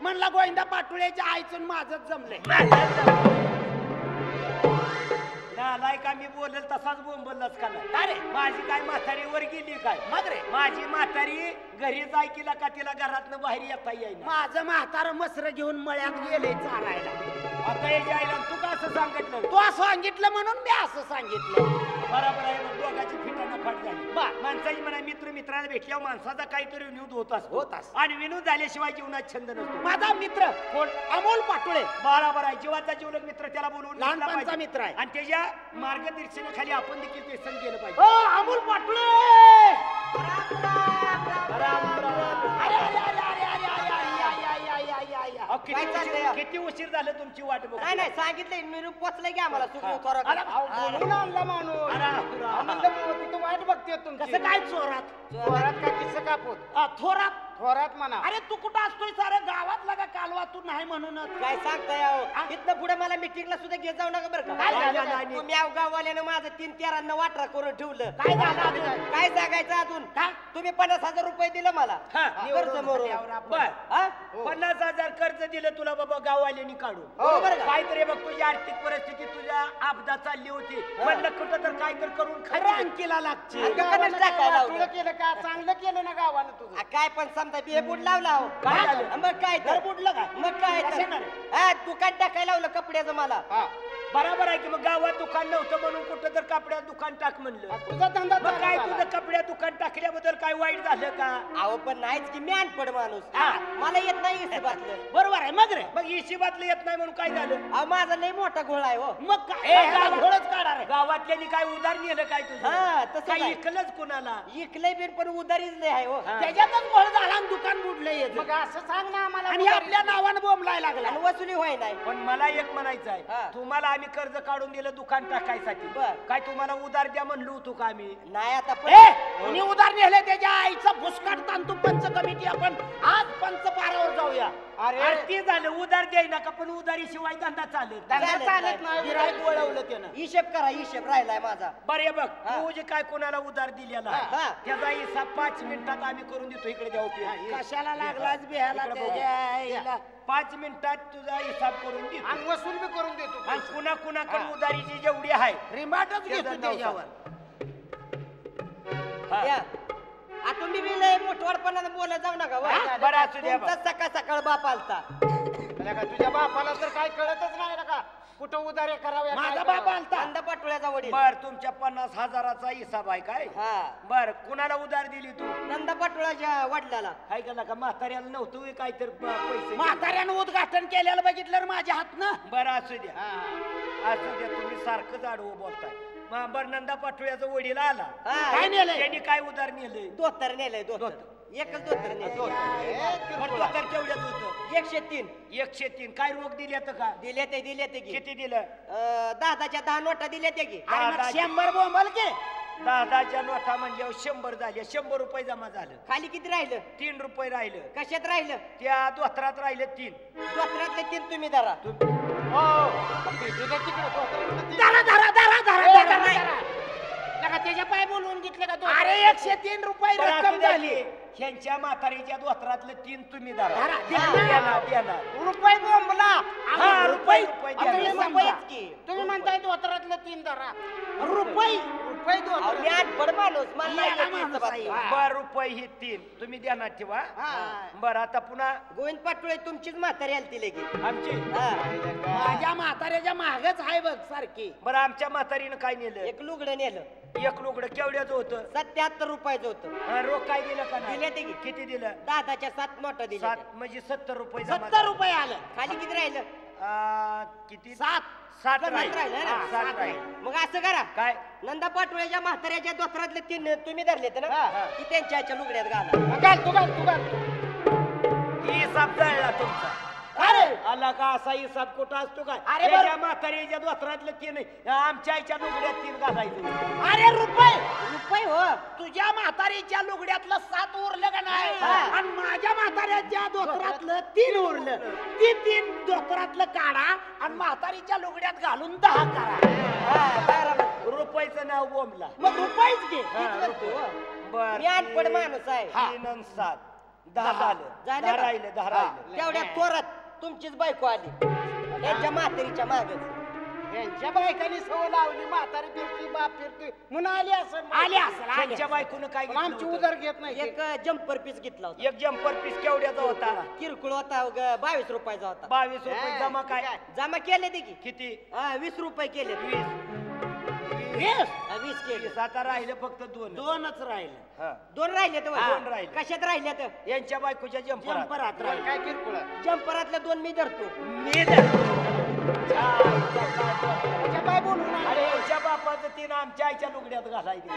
म्हणला गोविंदा पाटुळ्याच्या आईचं आणि माझंच जमलंय नालाय का मी बोलेल तसाच बोंबललाच का नाही अरे माझी काय म्हातारी वर गेली काय मग रे माझी म्हातारी घरी जाय केला का तिला घरातनं बाहेर येता येईना माझं म्हातारं मसर घेऊन मळ्यात गेले चालायला आता याच्या आईला तू का असं सांगितलं तो सांगितलं म्हणून मी असं सांगितलं बरोबर आहे मग दोघाची फिटानं फाट झाली माणसाची म्हणा मित्र मित्राला भेटल्यावर माणसाचा काहीतरी विनोद होत होत असतो. आणि विनोद झाल्याशिवाय जीवनात छंद नसतो माझा मित्र कोण अमोल पाटुळे बरोबर आहे जीवाचा जीवलग मित्र त्याला बोलवून घेतला लहानपणचा पाहिजे. मित्र आहे. आणि त्याच्या मार्गदर्शनाखाली आपण देखील ते सण केलं पाहिजे हो अमोल पाटुळे अरे, अरे, अरे, अरे, अरे, अरे, अरे, अरे, अरे, अरे, अरे, अरे. अहो, किती उशीर झालं तुमची वाट बघ नाही नाही सांगितलंय मी पोचलंय की आम्हाला सुखी थोरात अरे, बोलून आणला माणूस म्हणलं तिथं वाईट बघते तुमची कसं काय चोरात जोरात का किस्सा कापूत थोरात थोरात म्हणा. अरे तू कुठं असतोय सारं गावातला का कालवा तू नाही म्हणूनच काय सांगताय अहो? इथनं पुढे मला मीटिंगला सुद्धा घेत जाऊ नका बरं काय का झालं नाही? तुम्ही गाववाल्यानं माझं 3-13 वाटरा करून ठेवलं. काय झालं अजून? काय सांगायचं अजून काय? तुम्ही 50,000 रुपये दिलं मला हा. कर्ज मोरून. बर हा? 50,000 कर्ज दिलं तुला बाबा गाववाल्यांनी काढून बरोबर का? काहीतरी बघ तुझी आर्थिक परिस्थिती तुझ्या आपदा चालली होती म्हणलं कुठं तर काहीतरी करून खायला अंकीला लागते आणि दुकानात टाकायला तुला लावलं. केलं का चांगलं केलं ना गावानं तुझं. काय पण समजा बी हे बुड लावला हो. काय झालं? मग काय तर बुडलं का मग काय तर? कशानं? हा, दुकान टाकायला लावलं कपड्याचं मला. हा. बरोबर आहे की मग गावात दुकान नव्हतं म्हणून कुठं तर कपड्यात दुकान टाक म्हणलं तुझा धंदा मग काय चालू तुझं झाला. कपड्यात दुकान टाकल्याबद्दल काय वाईट झालं का अहो पण नाहीच की मी अनपड माणूस हा. मला येत नाही हिशोबातलं. बरोबर आहे मग रे मग हिशोबातलं येत नाही म्हणून काय झालं अहो माझा लय मोठा घोळ आहे हो. मग काय ए, ह्याला गावात- घोळच काढा रे गावातल्यानी काय उधार नेलं काय हा, तुझं तसंच काय आहे. इकलंच कुणाला इकलंय बिन पण उधारीच लय आहे हो. हा. त्याच्यातच घोळ झाला आणि दुकान बुडलं येत मग असं सांग ना आम्हाला. आणि आपल्या नावानं बोंबलाय लागला आणि वसुली व्हाय नाही. पण मला एक म्हणायचं हा. आहे तुम्हाला आम्ही कर्ज काढून दिलं दुकान टाकायसाठी बर. काय तुम्हाला उधार द्या म्हणलो होतो का आम्ही नाही आता पण ए कुणी उधार नेले त्याच्या आईचा भुसकाट तांतू पंच कमिटी आपण आज पंच पारावर जाऊया अरे ते झालं उधार द्याय नका पण उधारी शिवाय धंदा चालत धंदा चालत चालत नाही. नाही. गिराईक वळवलं त्यानं हिशेब करा हिशेब राहिलाय माझा. बरे बघ हा. तू जे काय कोणाला उधार दिलेला आहे, हा. त्याचा हिसाब 5 मिनिटात आम्ही करून देतो इकडे द्या उपयोग. कशाला लागलाच बिहाला इकडे बघू. त्याच्या आईला 5 मिनिटात तुझा हिसाब करून देतो आणि वसूल बी करून देतो. आणि कुणा कुणाकडे उधारीची जेवढी आहे रिमाटच त्याचं घेतो नाव त्याच्यावर हा. या. आ, तुम्ही बी लय मोठवडपणानं बोलत जाऊ नका हो. हा, बरं असू द्या बा. तुमचा सकाळ सकाळ बाप आलता. त्याला का तुझ्या बापाला तर काय कळतच नाही ना का कुठं उधारे कराव्या काय माझा कराव्या. बाबा आलता कांदा पाटोळ्याचा वडील. बर तुमच्या 50,000चा हिसाब आहे काय हा. बर कुणाला उधार दिली तू नंदा पाटोळ्याच्या वडिलाला. काय का का म्हाताऱ्याला नव्हतं होय काय तर पैसे म्हाताऱ्यानं उद्घाटन केलेलं बघितलं रे माझ्या हातनं बरं असू द्या हा. असू द्या तुम्ही सारखंच आडवं बोलताय बर नंदा पाटोळ्याचा वडील आला हा. काय नेलंय त्यांनी काय उधार नेलंय दोतर नेलंय दोतर. एकच दोतर नेलंय. बरं दोतर केवढ्यात होतं 103 103 काय रोग दिले तर का दिले ते की किती दिलं 10 नोटा दिल्या ते की. आणि मग दादा- 100 बोंबल के 10च्या नोटा म्हणल्यावर 100 झाले 100 रुपये जमा झालं खाली किती राहिलं 3 रुपये राहिलं कशात राहिलं त्या धोत्रात राहिले 3 दोतरातले 3 तुम्ही धरा. हो. तुझ्या तिकडे धोतर- धरा धरा धरा धरा ए, धरा धरा, धरा. नका त्याच्या पाय बोलवून घेतले का धोतर? अरे 103 रुपये बरं, असू रक्कम द्या झाली की, ह्यांच्या म्हातारीच्या धोत्रातले 3 तुम्ही धरा धरा, देणार. रुपये बोंबला. हा, रुपये रुपये आता हे समजा. रुपयेच की. तुम्ही म्हणताय धोतरातलं 3 धरा. रुपये रुपये अहो, धोतर. मी आठवड माणूस मला नाही याला येत माणूस हिशोबात. आहे. हा. बर रुपये ही 3 तुम्ही देणार ठेवा हा. बर आता पुन्हा गोविंद पाटोळे तुमचीच म्हातारी आलती लगी. आमची हा. माझ्या म्हाताऱ्याच्या मागच आहे बघ सारखी बरं आमच्या म्हातारीनं काय नेलं एक लुगडं नेलं एक लुगडं केवढ्याचं होतं 77 रुपयाचं होतं. हा, रोख काय दिलं का नाही? दिले ते की. किती दिलं 10च्या 7 नोटा दिल्या 7 म्हणजे 70 रुपये जमा 70 रुपये आलं खाली किती राहिलं किती 7 7 कमीच राहिलं ना? 7 राहील मग असं करा काय नंदा पाटोळ्याच्या म्हाताऱ्याच्या दोतरातले 3 तुम्ही धरलेत ना हा, हा. की त्यांच्या आईच्या लुगड्यात घाला. घाल, तू घाल, तू घाल. ही हिसाब जळला तुमचा अरे आला का असा हिसाब कुठं असतो काय अरे बरं. याच्या म्हातारीच्या दोतरातलं 3 आमच्या आईच्या लुगड्यात 3 घालायचं अरे रुपये रुपये हो तुझ्या म्हातारीच्या लुगड्यातलं 7 उरलं का नाही हा. आणि माझ्या म्हाताऱ्याच्या धोत्रातलं 3 उरलं ती 3 धोत्रातलं काढा आणि म्हातारीच्या लुगड्यात घालून 10 करा हा, बरोबर. रुपयाचं नाव बोंबला मग रुपयेच घे हा, म्हणतो, हो. बर मी अनपड माणूस आहे. 3 आणि 7 10 झालं झालं 10 का? राहिलं 10 राहिलं तेवढ्या थोरात तुमचीच बायको आली त्यांच्या म्हातारीच्या मागच. यांच्या बायकांनी सवय लावली म्हातारी फिरती बाप फिरती म्हणून आली असं आले असेल आले त्यांच्या बायकोनं काय पण घेतलं आमची होतं? उधार घेत नाही एक जम्पर पीस घेतला होता एक जम्पर पीस केवढ्याचा होता किरकोळ होता 22 रुपयाचा होता. 22 रुपये जमा काय जमा केले ते की किती 20 रुपये केले वीस? 20 केले. आता राहिलं फक्त 2 दोनच राहिलं 2 राहिले तर हा, 2 राहिले. कशात राहिले तर यांच्या बायकोच्या जम्पर जंपरात तुला राहिलं काय किरकोळ आहे? जम्परातल्या 2 मी धरतो. मी त्याच्या बाय बोलून आली. अरे यांच्या बापाचं 3 आमच्या आईच्या लुगड्यात घालायचे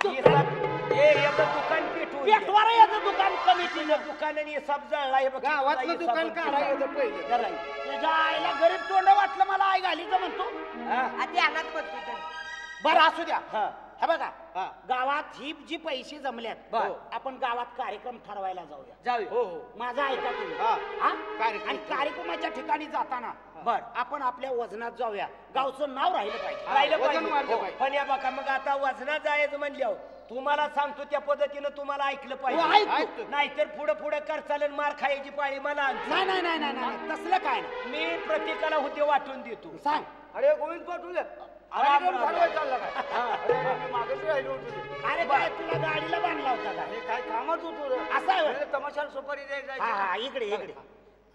याचं दुकान पेटवून दे. पेटवारा याचं दुकान कमिटीनं दुकानाने हिसाब जळला हे बघ गावातलं दुकान काढायचं पहिले जरा. तुझ्या आईला गरीब तोंड वाटलं मला आई घालीचं म्हणतो हा? आधी अनाथ बघतो तर. बरं असू द्या हा. हे बघा हा. गावात ही जी पैसे जमल्यात बर. आपण गावात कार्यक्रम ठरवायला जाऊया जाऊया. हो हो माझा ऐका तुम्ही हा. हा? कार्यक्रम आणि कार्यक्रमाच्या ठिकाणी जाताना बर. आपण आपल्या वजनात जाऊया गावचं नाव राहिलं पाहिजे राहिलं वजन पाहिजे. वाढलं हो. पाहिजे. पण या बघा मग आता वजनात जायचं म्हणल्यावर तुम्हाला सांगतो त्या पद्धतीनं तुम्हाला ऐकलं हो, पाहिजे ऐकतो. नाहीतर पुढे पुढे कर चालेल मार खायची पाळी मला आणते. नाही नाही नाही नाही नाही तसलं काय नाही मी प्रत्येकाला हुद्दे वाटून देतो. सांग अरे गोविंद पाटोले कार्यक्रम ठरवायला चालला काय अरे अरे, मी मागेच राहिलो होतो अरे काय तुला गाडीला बांधला होता का अरे काय कामच होतो रे. असं आहे होय? अरे, तमाशाला सुपारी द्यायला हा जायचं. हा इकडे इकडे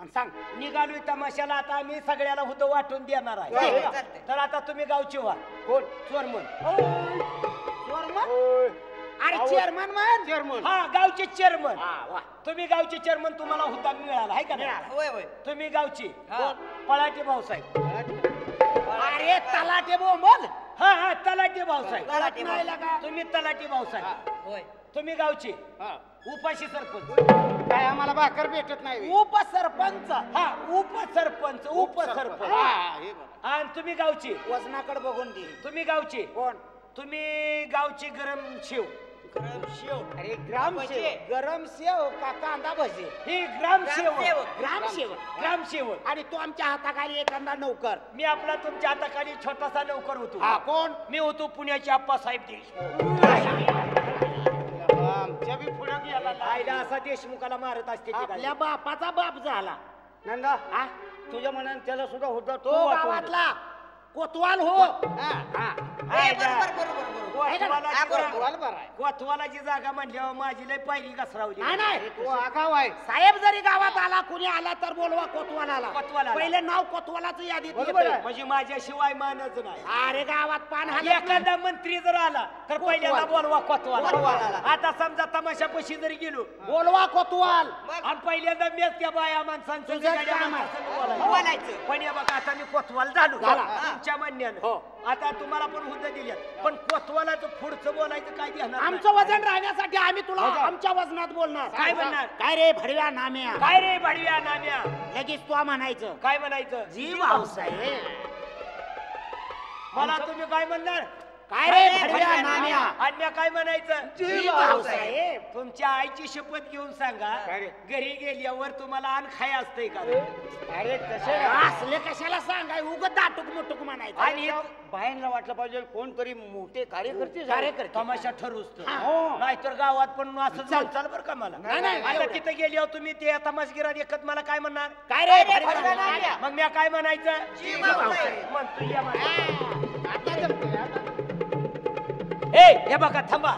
आणि सांग निघालोय तमाशाला आता आम्ही सगळ्याला हुद्द वाटून देणार आहे चालतंय. तर आता तुम्ही गावचे व्हा कोण चोरमन. चोरमन होय. अरे चेअरमन म्हण चेअरमन हा गावचे चेअरमन. हा वा तुम्ही गावचे चेअरमन तुम्हाला हुद्दा मिळाला आहे का नाही? होय होय तुम्ही गावची हा. पळाटे भाऊसाहेब. अरे तलाटे बोंबल हा हा तलाठी भाऊसाहेब. तलाठी नाही लगा. तुम्ही तलाठी भाऊसाहेब. होय तुम्ही गावचे हा. उपाशी सरपंच. काय आम्हाला भाकर भेटत नाही बे. उपसरपंच हा उपसरपंच उपसरपंच. हा, हे बघा. आणि तुम्ही गावचे वजनाकडे बघून दे तुम्ही गावचे कोण तुम्ही गावचे गरम शेव. अरे ग्रामसेवक गरम सेव का कांदा भजे ही ग्रामसेवक. ग्रामसेवक. ग्रामसेवक ग्रामसेवक. आणि तो आमच्या हाताखाली एखादा नौकर मी आपला तुमच्या हाताखाली छोटासा नौकर होतो. हा कोण मी होतो पुण्याचे आप्पासाहेब देशमुख. आमच्या बी पुढे गेला आईला असा देशमुखाला मारत असते ते काय. आपल्या बापाचा बाप झाला नंदा हा तुझ्या मनाने त्याला सुद्धा होता तो गावातला कोतवाल हो हा. ए, बरोबर बरोबर बरोबर कोतवाला- हा, बरोबर. बरोबर आहे कोतवालाची जागा म्हणल्यावर माझी लय पहिली घसरावली. नाही नाही तो आगाव आहे साहेब जरी गावात आला कुणी आला तर बोलवा कोतवालाला कोतवालाला. पहिले नाव कोतवालाचं यादीत बरोबर येतं. आहे. म्हणजे माझ्याशिवाय मानच नाही. अरे गावात पान हालत नाही. एखादा मंत्री जर आला तर पहिल्यांदा बोलवा कोतवाला. कोतवालाला. आता समजा तमाशापाशी जरी गेलो बोलवा कोतवाल आणि पहिल्यांदा मीच त्या बाया माणसांचं तुझंच सगळ्या काम आहे. माणसांसंग बोलायचं. बोलायचं. पण या बघा आता मी कोतवाल झालो झाला. तुमच्या म्हणण्यानं. हो. आता तुम्हाला पण हुद्दा दिल्यात पण कोतवालाचं पुढचं बोलायचं काय ध्यानात नाही. आमचं वजन राहण्यासाठी आम्ही तुला आमच्या वजनात बोलणार काय म्हणणार? काय रे भडव्या नाम्या काय रे भाडव्या नाम्या लगेच तू म्हणायचं काय म्हणायचं? जी भाऊसाहेब मला तुम्ही काय म्हणणार? काय रे भडव्या नाम्या आणि मी काय म्हणायचं? जी भाऊसाहेब तुमच्या आईची शपथ घेऊन सांगा काय रे? घरी गेल्यावर तुम्हाला अन्न खाय असतंय का? अरे तसे असले कशाला सांगाय उगत दाटूक मुटूक म्हणायचं आणि बायांना वाटलं पाहिजे कोणतरी मोठे कार्यकर्ते झाले. कार्यकर्ते तमाशा ठरवूच हो. नाहीतर गावात पण असंच चल. चाल बरं का मला. नाही, नाही, आता एवढं. तिथे गेल्यावर तुम्ही ते तमाशगिरात एकत मला काय म्हणणार? काय रे भडव्या नाम्या. मग मी काय म्हणायचं? जी भाऊसाहेब. म्हणतो या म्हणायचं. आता जमतंय, आता. ए हे बघा थांबा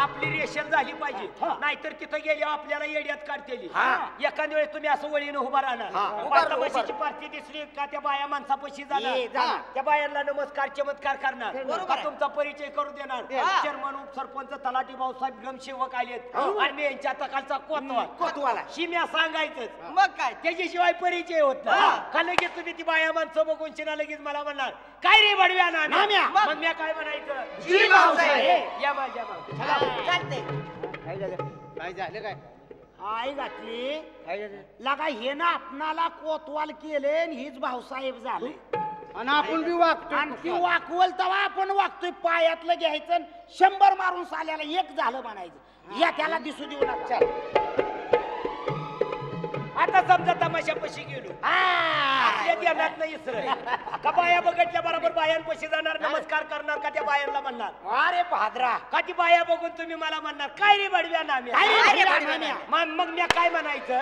आपली रेशन झाली पाहिजे नाहीतर तिथं गेल्यावर आपल्याला येड्यात काढतेली. एखाद्या वेळेस तुम्ही असं वळीनं उभा राहणार उभा राहू, तमाशाची पार्टी दिसली का त्या बाया माणसापाशी ये, जाणार जाणार. त्या बायांना नमस्कार चमत्कार करणार बरोबर का आहे. तुमचा परिचय करून देणार. हा. चेअरमन उपसरपंच तलाठी भाऊसाहेब ग्रामसेवक आलेत आणि मी यांच्या तकालचा कोतवाल कोतवाला शिम्या सांगायचंच मग काय त्याच्याशिवाय परिचय होत नाही. का लगेच तुम्ही ती बाया माणसं बघून शिना लगेच मला म्हणणार काय रे भडव्या नाम्या. नाम्या. मग मी काय म्हणायचं? जी भाऊसाहेब. या माझ्या मागे. चालतंय काय झालं काय झालं काय आई घातली काय झालं लगा हे ना आपणाला कोतवाल केले आणि हीच भाऊसाहेब झाले आणि आपण बी वागतो आणि ती वाकवल तेव्हा आपण वागतोय पायातलं घ्यायचं आणि 100 मारून साल्याला एक झालं म्हणायचं या त्याला दिसू देऊ नका आता समजा तमाशापाशी गेलो आपल्या ध्यानात नाही इसर का बाया बघितल्या बरोबर बायांपाशी जाणार नमस्कार करणार का त्या बायांना म्हणणार अरे भाद्रा का ती बाया बघून तुम्ही मला म्हणणार काय रे बडव्या नाम्या. काय रे काय रे भडव्या भडव्या नाम्या? मग मी काय म्हणायचं?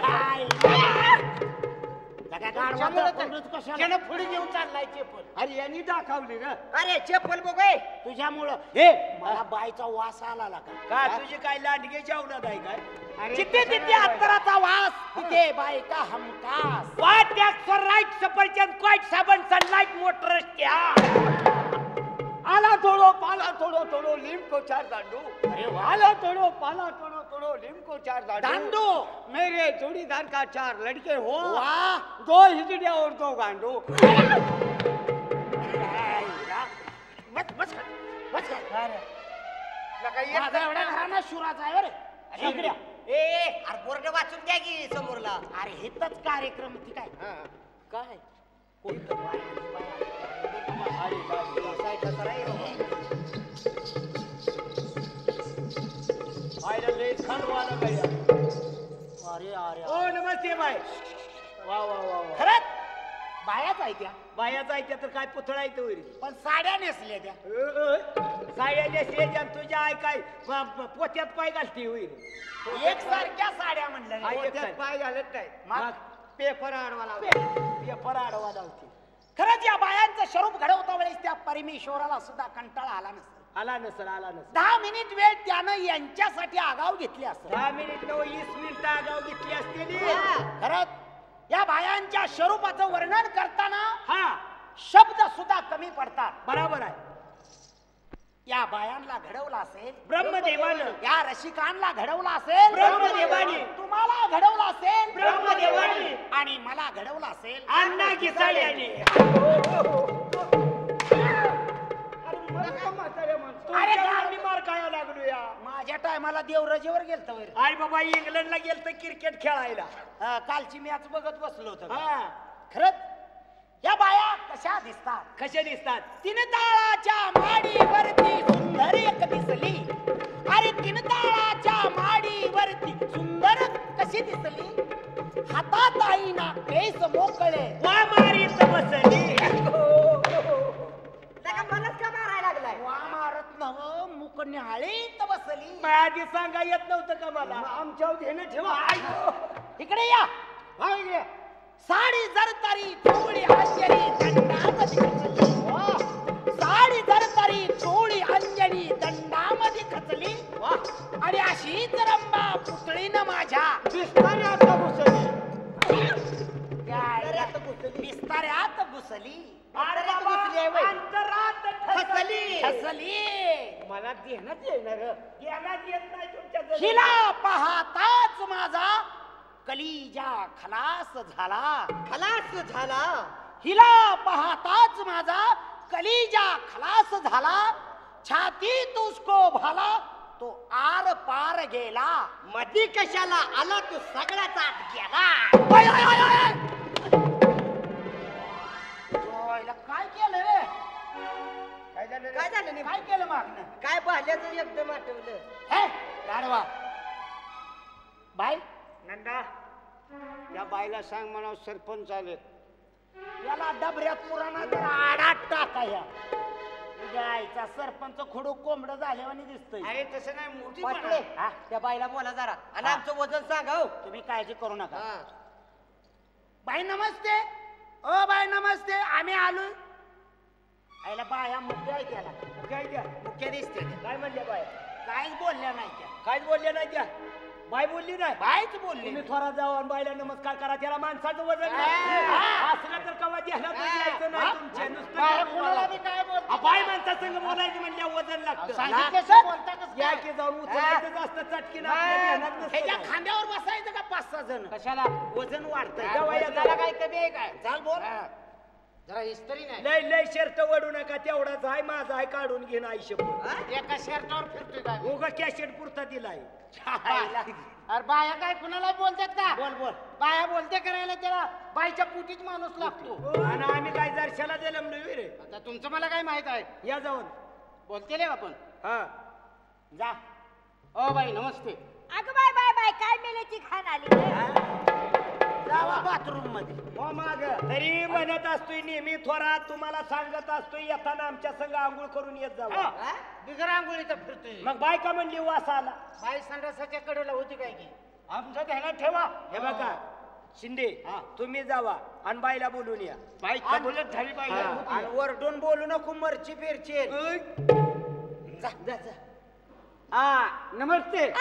काय? लगा गाढवाचं तोंडच कशाला? त्यानं पुढे घेऊन चाललाय ते पण अरे यांनी दाखवली ना अरे चप्पल बघ तुझ्यामुळं हे मला बायचा वास आला का का तुझी काय लांडगे जेवणात आहे काय? अरे जिथे तिथे अत्तराचा वास तिथे बायका हमखास What that's for right सफरचंद क्वाईट साबण सनलाईट मोटर आला थोडो पाला थोडो थोडो लिंब चार दांडू अरे वा आला थोडो पाला थोडो थोडो लिंब चार दांडू दांडू मेरे जोड़ीदार का 4 लड़के हो वा 2 हिजड़िया और 2 गांडू बस बस बस लगा ये माझा एवढ्या घराना शुराचा आहे बरं इकडे या. अरे बोर्ड वाचून द्या की समोरला अरे हेच कार्यक्रम ती काय हा. काय कोणतं बाय आली, बाय आली. अरे अरे ओ नमस्ते बाय. वा वा वा वा. खरंच बायाच आहे त्या बायाचा आहे तर काय पुतळा आहे तो वैरी. पण साड्या नेसल्या त्या साड्या नेसल्या तुझ्या आई काय पोत्यात पाय घालते होईल. एकसारख्या साड्या म्हणलं आई एक त्यात पाय घालत नाही मग पेपर आडवा लावला. पेपर आडवा लावते. खरंच या बायांचं स्वरूप घडवता वेळेस त्या परमेश्वराला सुद्धा कंटाळा आला नसेल. आला नसल आला नसल. 10 मिनिट वेळ त्यानं यांच्यासाठी आगाव घेतली असेल. 10 मिनिट 20 मिनिट आगाव घेतली असते. खरंच या बायांच्या स्वरूपाचं वर्णन करताना हा शब्द सुद्धा कमी पडतात. बरोबर आहे. या बायांना घडवलं असेल ब्रह्मदेवानं. या रसिकांना घडवलं असेल ब्रह्मदेवाने. तुम्हाला घडवलं असेल ब्रह्मदेवाने. आणि मला घडवलं असेल अण्णा घिसाळ्याने. अरे आम्ही मार काय लागलो या. माझ्या टायमाला देव रजेवर गेलतो वर. आई बाबा इंग्लंडला गेलत क्रिकेट खेळायला. कालची मॅच बघत बसलो होतो. हा खरंच या बाया कशा दिसतात. कशा दिसतात. 3 ताळाच्या माडीवरती सुंदर एक दिसली. अरे 3 ताळाच्या माडीवरती सुंदर कशी दिसली. हातात आईना केस मोकळे वा मारीत बसली. मलाच का मारायला लागलाय. वा मारत नव मुक न्याहाळीत बसली. आधी सांगा येत नव्हतं का मला. आमच्यावर घेणं ठेवा. इकडे या. हा इकडे. साडी जरतारी चोळी अंजली दंडामध्ये खचली. साडी जरतारी चोळी अंजली दंडामध्ये खचली. आणि अशीच रंबा पुतळीनं माझ्या दिसणारी आता घुसली. विस्ताऱ्यात घुसली. अरे बाबा, अंतरात ठसली. खचली. मला देण्यात येणार. ध्यानात येत नाही तुमच्या जवळ. हिला पाहताच माझा कलिजा खलास झाला. खलास झाला. हिला पाहताच माझा कलिजा खलास झाला. छातीत उसको भाला तो आर पार गेला. मधी कशाला आला तू सगळ्याच आत गेला. ओय, ओय, ओय, ओय. ओयला काय केलं रे. काय झालं रे? काय झालं नाही. काय केलं मागणं. काय बाल्याचं एकदम आठवलं. हे गाढवा बाय नंदा या बाईला सांग म्हणा सरपंच आले. याला डबऱ्यात पुराणा तर आडात टाकाया. तुझ्या आईचा सरपंच खडू कोंबड झाल्यावानी दिसतोय. अरे तसं नाही मोठी पाटले हा? त्या बाईला बोला जरा आणि हा. आमचं वजन सांगा हो. तुम्ही काळजी करू नका. हा. बाई नमस्ते. ओ बाई नमस्ते. आम्ही आलो. आईला बाया मुख्य आहे त्याला. काय द्या. मुख्य दिसते त्या. काय म्हणल्या बाय. काहीच बोलल्या नाही त्या. काहीच बोलले नाही त्या. बाय बोलली नाही. बायच बोलली. तुम्ही थोडा जाऊ आणि बायला नमस्कार करा. त्याला माणसाचं वजन हा. असलं तर कवा ध्यानात यायचं नाही हा. तुमच्या. नुसतं बाया काय कुणाला बोलावं. बी काय बोलते. आ, बाय माणसा संग बोलायचं म्हणजे वजन लागतं. सांगितल्याशिवाय बोलता कसं या काय? की जाऊन उचलायचंच असतं चटकीनं. आपल्या ध्यानात नसतं ह्याच्या काय. खांद्यावर बसायचं का 5-6 जण. कशाला वजन वाढतंय. त्या वयात वजनाला काय कमी आहे काय. चाल बोल. हा. जरा हिस्टरी नाही. लय लय शर्ट वडू नका. तेवढाच आहे माझा आहे काढून घेणं आयुष्य. एका शर्टावर फिरतोय काय. उगा कॅशेट पुरता दिलाय. अरे बाया काय कुणाला बोलतात का. बोल बोल. बाया बोलते करायला त्याला बाईच्या पोटीच माणूस लागतो. आणि आम्ही काय दर्शनाला जलमलोय रे. आता तुमचं मला काय माहित आहे. या जाऊन. बोलते रे आपण. हा जा. ओ बाई नमस्ते. अगं बाय बाय बाय काय मेल्याची खाण आली. जावा बाथरूम मध्ये. हो माग तरी म्हणत असतोय नेहमी थोरा तुम्हाला सांगत असतोय येताना आमच्या संग आंघोळ करून येत जाऊ. बिगर आंघोळीचा फिरतोय. मग बाय का म्हणली वास आला. बाई संडासाच्या कडेला होती काय की. आमचं ध्यानात ठेवा. हे बघा शिंदे तुम्ही जावा आणि बाईला बोलून या. बाई कबूलच झाली पाहिजे. हा. आणि वरडून बोलू नको मरची फिरची. जा जा जा. हा नमस्ते.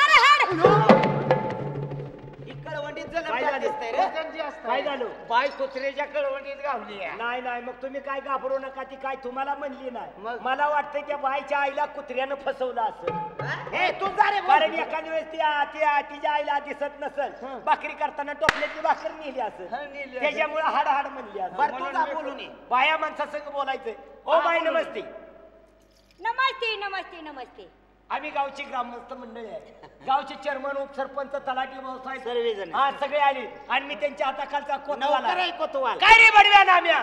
कळवंडीत काय झालं? दिसतंय रे. काय झालं. बाई कुत्र्याच्या कळवंडीत गावली. नाही नाही मग तुम्ही काय घाबरू नका. ती काय तुम्हाला म्हणली नाही. मग? मला वाटतं त्या बाईच्या आईला कुत्र्यानं फसवलं असं. हे तू जा रे. कारण एखाद्या वेळेस तिच्या आईला दिसत नसल. भाकरी करताना टोपल्याची भाकर नेली असं. त्याच्यामुळे हाड हाड म्हणली असं. बरं तू जा बोलून ये. बाया माणसासंग बोलायचंय. ओ बाई नमस्ते. नमस्ते नमस्ते नमस्ते. आम्ही गावची ग्रामस्थ मंडळी आहे. गावचे चेअरमन उपसरपंच तलाठी भाऊसाहेब सर्वजण. हा सगळे आले आणि मी त्यांच्या हाताखालचा कोतवाल नौकर आहे कोतवाल. काय रे बडव्या नाम्या.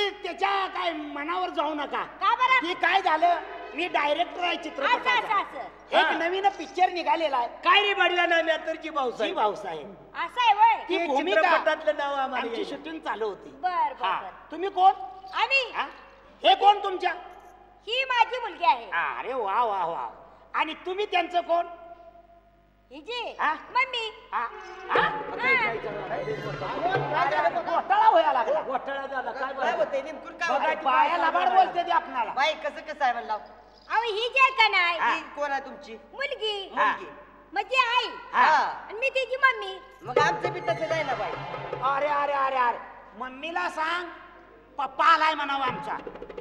तुम्ही त्याच्या काय मनावर जाऊ नका. का बरं? ती काय झालं, मी डायरेक्टर आहे असं चित्रपटाचा. असं एक नवीन पिक्चर निघालेला आहे, काय रे बडव्या नाम्या तर जी जी भाऊसाहेब भाऊसाहेब. असं आहे वय. ती ते भूमिका चित्रपटातलं नाव आम्हाला आमची येईल. शूटिंग चालू होती. बर बर हा. बर. तुम्ही कोण? आणि हा? हे कोण तुमच्या? ही माझी मुलगी आहे. अरे वा वा वा. आणि तुम्ही त्यांचं कोण? हिची हा? मम्मी. हा? हा? घोटाळा व्हायला लागला. घोटाळा झाला काय काय बरं? होतंय नेमकं काय बघा, होतंय? बाया लबाड बोलते ते आपणाला. बाई कसं आहे म्हणला अहो ही जे का नाही हा. ती कोण आहे तुमची मुलगी हा. मुलगी म्हणजे आई हा आणि मी तिची मम्मी. मग आमचं बी तसंच आहे ना बाई. अरे अरे अरे अरे, मम्मीला सांग पप्पा आलाय म्हणावं आमचा.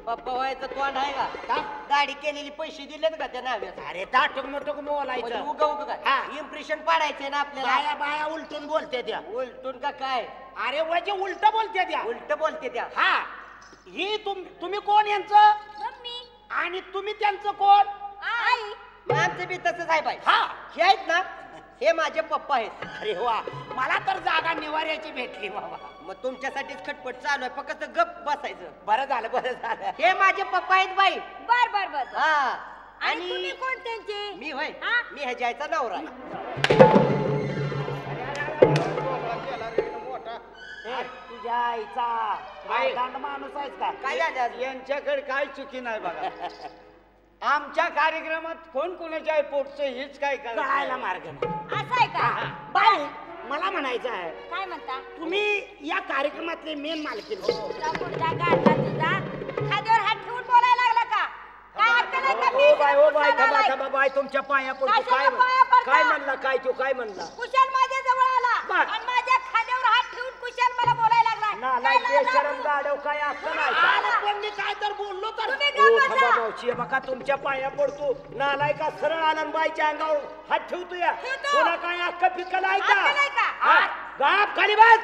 पप्पा व्हायचं तोंड आहे का? का दाढी केलेली पैसे दिलेत का त्या नाव्याचा अरे दाटक मोठक बोलायचं. उगा उगा हा. काय इम्प्रेशन पाडायचे ना आपल्याला बाया बाया उलटून बोलते त्या. उलटून का काय अरे वजे उलट बोलते त्या. उलट बोलते त्या हा. ही तुम्ही कोण यांचं मम्मी आणि तुम्ही त्यांचं कोण? आई. मग आमचं बी तसंच आहे बाई. हा. हे आहेत ना हे माझे पप्पा आहेत. अरे वा, मला तर जागा निवाऱ्याची भेटली बाबा. मग तुमच्यासाठीच खटपट चालू आहे फक्त गप बसायचं. बरं झालं बरं झालं. हे माझे पप्पा आहेत बाई. बर बर बर बर. हा आणि तुम्ही आणि कोण त्यांचे? मी होय हा? मी ह्याच्या आईचा नवरा आहे. ए, तुझ्या आईचा बाई. दांड माणूस आहेस का? काय झालं आज? यांच्याकडे काय चुकी नाही बघा. आमच्या कार्यक्रमात कोण कोणाच्या आहे पोटचं हेच काय कळायला करायला मार्ग नाही. असं आहे का? बाई, मला म्हणायचं आहे, काय म्हणता? तुम्ही या कार्यक्रमातले मेन मालकीण. तुझा मुलगा काढला तुझा खाद्यावर हात ठेवून बोलायला लागला का? काय अक्कल आहे का? मी ओ बाय कुशाल थांबा आलाय. थांबा बाय तुमच्या पाया पडतो. कशाला काय पाया पडता? काय म्हणला काय तो काय म्हणला? कुशाल माझ्या जवळ आला बस. आणि माझ्या खाद्यावर हात ठेवून कुशाल मला बोलायला लागला. नालाय बेशरम गाडव काय अक्कल आहे का? अरे पण मी काय तर बोललो तर. तुम्ही ओ गप्प थांबा बसा. भाऊची हे बघा तुमच्या पाया पडतो. नालाय का सरळ आला आणि बाईच्या अंगावर हात ठेवतो या. ठेवतो. कोणा काय अक्क पिकल आहे का? अक्कल आहे का? हा, बाप खाली बस.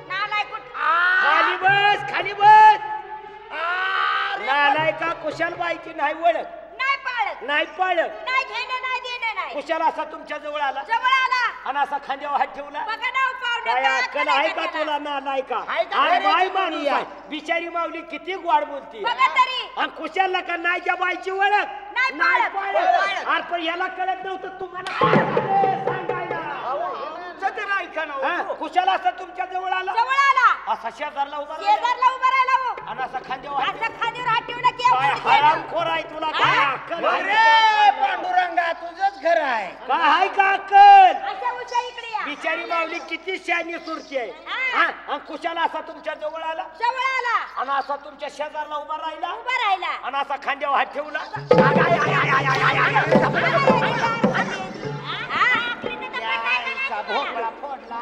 नालाय कुठ? खाली बस खाली बस. नालाय का कुशाल बाईची नाही ओळख नाही पाळत. नाही पाळत. नाही घेणं नाही देणं नाही. कुशाल असा तुमच्या जवळ आला जवळ आला. आणि असा खांद्यावर हात ठेवला. बघा ना पाहुणे काय काय अक्कल आहे का त्याला? तुला नालाय का? आहे का? आणि अरे बाई ती माणूस मुलगी आहे. बिचारी माऊली किती गोड बोलती. बघा तरी. आणि कुशालला का नाही त्या बाईची ओळख नाही पाळत. पाळत. अरे पण याला कळत नव्हतं तुम्हाला काय झालं सांगायला. तुमचं तर ऐका ना हा, हो. कुशाल असा तुमच्या जवळ आला जवळ आला. असा शेजारला उभा राहिला. शेजारला उभा राहिला हो. आणि असा खांद्यावर हात असं खांद्यावर हात ठेवला की काय आपण हरामखोर आहे तुला काय हा? अक्कल आहे? अरे पांडुरंगा, तुझंच घर आहे. काय आहे का अक्कल? अशा उशा इकडे या. बिचारी माऊली किती शानी सुरती आहे. हा. हा, आणि कुशाल असा तुमच्या जवळ आला जवळ आला. आणि असा तुमच्या शेजारला उभा राहिला उभा राहिला. आणि असा खांद्यावर हात ठेवला. या आईचा भोपळा फोडला.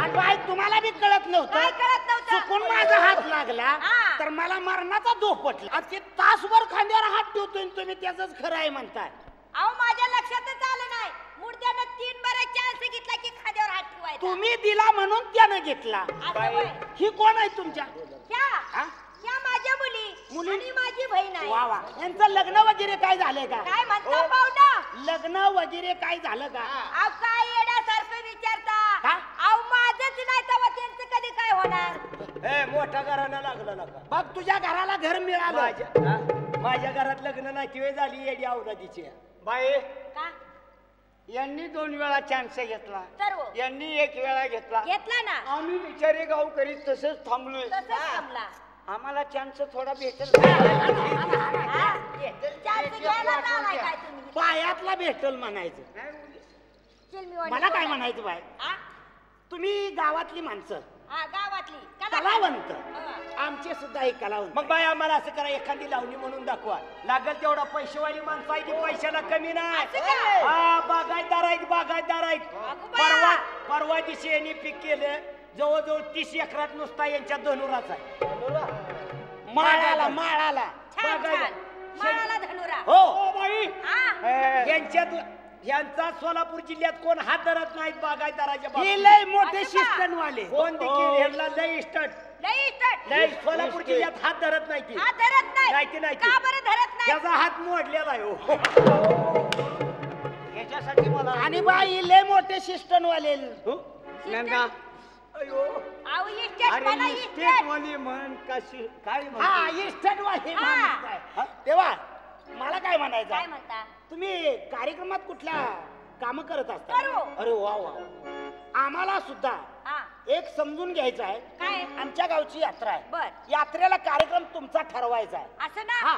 आणि बाई, तुम्हाला बी कळत काय नव्हतं. कळत नव्हतं? चुकून माझा हात लागला हा. तर मला मरणाचा धोपटला. आता ते तासभर खांद्यावर हात ठेवतोय आणि तुम्ही त्याच खरं आहे म्हणताय. अहो माझ्या लक्षातच आलं नाही. मुर्द्यानं 3 बरे चान्स घेतला की खाद्यावर हात ठेवायचा. तुम्ही दिला म्हणून त्यानं घेतला. असं होय. ही कोण आहे तुमच्या? ह्या हा? ह्या माझ्या मुली मुली? आणि माझी बहीण आहे. वा वा, यांचं लग्न वगैरे काय झालंय का? काय म्हणता पाहुणं? लग्न वगैरे काय झालं का? अहो काय येण्यासारखं विचारता? का? अहो माझंच नाही तेव्हा त्यांचं कधी काय होणार? ए मोठा घराणं लागलं नका. बघ, तुझ्या घराला घर मिळालं. माझ्या घरात लग्न नाही ती वेळ झाली येडी अवलादीची. बाई का? यांनी 2 वेळा चान्स घेतला, तर हो. यांनी 1 वेळा घेतला. घेतला ना. आम्ही बिचारे गावकरी तसंच थांबलोय. तसंच थांबला. आम्हाला चान्स थोडा भेटेल. हा? चान्स घ्यायला लावलाय काय तुम्ही? पायातला भेटल म्हणायचं. चिलमीवाणी मला काय बोलाय. म्हणायचं बाय, हा? तुम्ही गावातली माणसं, हा, गावातली कलावंत. हा. आमचे सुद्धा एक कलावंत. मग बाई आम्हाला असं करा एखादी लावणी म्हणून दाखवा. लागल तेवढा पैसेवाली माणसं आहे ती पैशाला कमी नाही. असं का? हा बागायतदार आहेत बागायतदार आहेत. अगो परवा बा. परवा दिवशी यांनी पीक केलं जवळजवळ 30 एकरात नुसता यांच्या धनुराच आहे. माळाला माळाला. छान बघायला. छान. माळाला धनुरा. हो ओ बाई हा? यांचा सोलापूर जिल्ह्यात कोण हात धरत नाहीत बागायतदाराच्या हे बाबतीत. लय मोठे असं का? शिस्तनवाले. कोण देखील ह्यांना लय इस्टट लई इष्ट. लय सोलापूर जिल्ह्यात हात धरत नाही ती. हा धरत नाही. नाही ती, नाही ती. का बरं धरत नाही? त्याचा हात मोडलेला आहे हो. याच्यासाठी मला आणि बाई लय मोठे शिस्तनवाले. नंदा अयो अहो इस्टेट अरे मला इस्टेट इस्टेट वाली म्हण कशी काय हा म्हणते? इस्टेट वाली हा. माणूस आहे. हा, तेव्हा मला काय म्हणायचं काय आहे? म्हणता तुम्ही कार्यक्रमात कुठल्या काम करत असता करू. अरे वा वा आम्हाला सुद्धा हा एक समजून घ्यायचं आहे काय आमच्या गावची यात्रा आहे बर यात्रेला कार्यक्रम तुमचा ठरवायचा आहे असं ना हा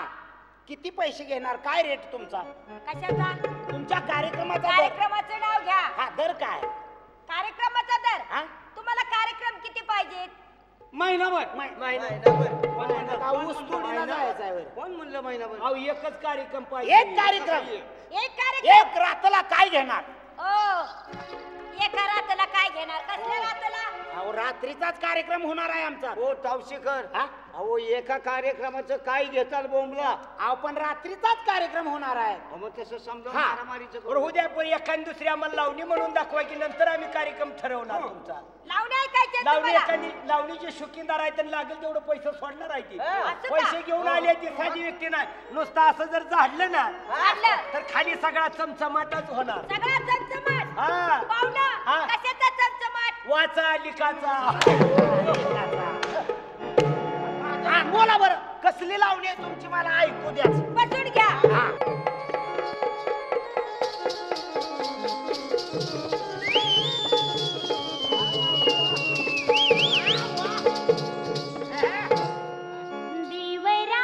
किती पैसे घेणार काय रेट तुमचा कशाचा तुमच्या कार्यक्रमाचा दर कार्यक्रमाचं नाव घ्या हा दर काय कार्यक्रमाचा दर हा तुम्हाला कार्यक्रम किती पाहिजेत महिनाभर महिनाभर का ऊस तोडीला जायचं आहे बरं? कोण म्हणलं महिनाभर? अहो एकच कार्यक्रम पाहिजे एक कार्यक्रम एक कार्यक्रम एक रातला काय घेणार ओ एका रातला काय घेणार कसल्या रातला अहो रात्रीचाच कार्यक्रम होणार आहे आमचा हो तावशीकर हा? अहो एका कार्यक्रमाचं काय घेताल बोंबला अहो पण रात्रीचाच कार्यक्रम होणार आहे अहो, मग तसं समजा हा. मारामारीचं बरं होऊ द्या पण एखादी दुसरी आम्हाला लावणी म्हणून दाखवा की नंतर आम्ही कार्यक्रम ठरवणार तुमचा लावणे ऐकायचे लावणी तुम्हाला एखादी लावणीचे शौकीनदार आहे तर लागेल तेवढं पैसे सोडणार आहे ती असं का? पैसे घेऊन आले ती साधी व्यक्ती नाही नुसतं असं जर झाडलं ना झाडलं. तर खाली सगळा चमचमाटच होणार सगळा चमचमाट हा पाहुणं हा. कशाचा चमचमाट वाचा लिखाचा हा बोला बरं कसली लावणी आहे तुमची मला ऐकू द्याच बसून घ्या हा देवरा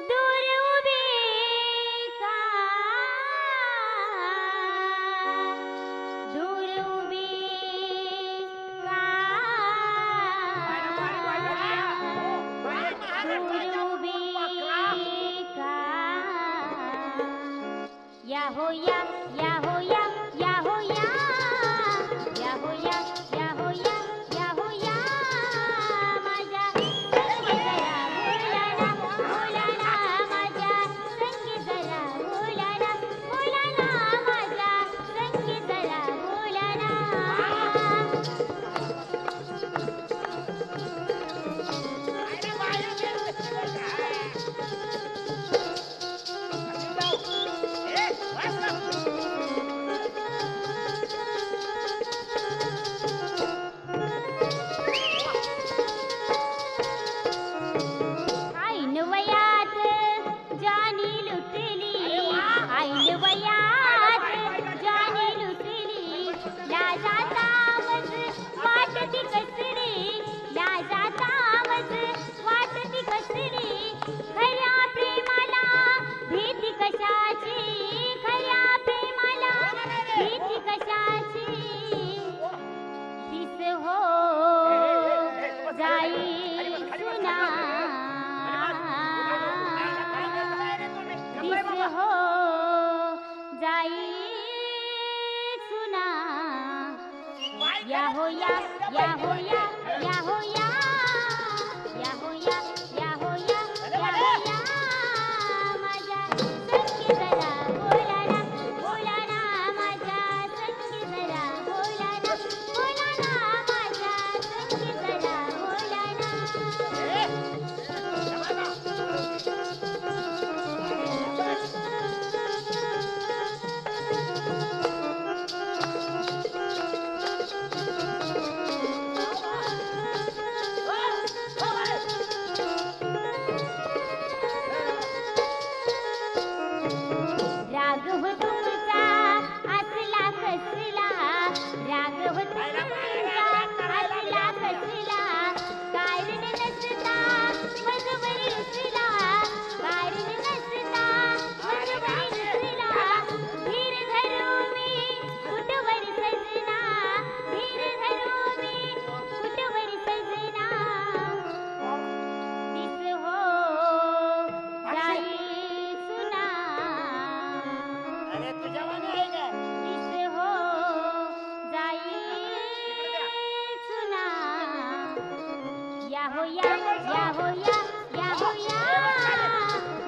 दूर उभी का दूर उभी का दूर उभी का या हो या हो या या हो या या हो या या हो या या हो या माझ्या संगी जरा बोलाना बोलाना माझ्या संगी जरा बोलाना बोलाना माझ्या संगी जरा बोलाना आईन वयात जानी लुटली आईन वयात जानी लुटली लाजाता आवाज वाटती कसली लाजाता आवाज वाटती कसली खऱ्या प्रेमाला भीती कशाची खऱ्या प्रेमाला भीती कशाची दिस हो जाई सुना दिस हो जाई सुना या हो या हो या या हो या या हो या या हो या या हो या माझ्या संगी जरा बोलाना बोलाना माझ्या संगी जरा बोलाना बोलाना माझ्या संगी जरा बोलाना राघव तुमचा असला कसला राघव तुमचा असला कसला कारण नसता मजवर रुसला कारण नसता मजवर रुसला धीर धरू मी कुटवर सजना धीर धरू मी कुटवर सजना दिस हो जाई सुना अरे तुझ्या मागे आहे का दिस हो जाई सुना या हो या हो या या हो या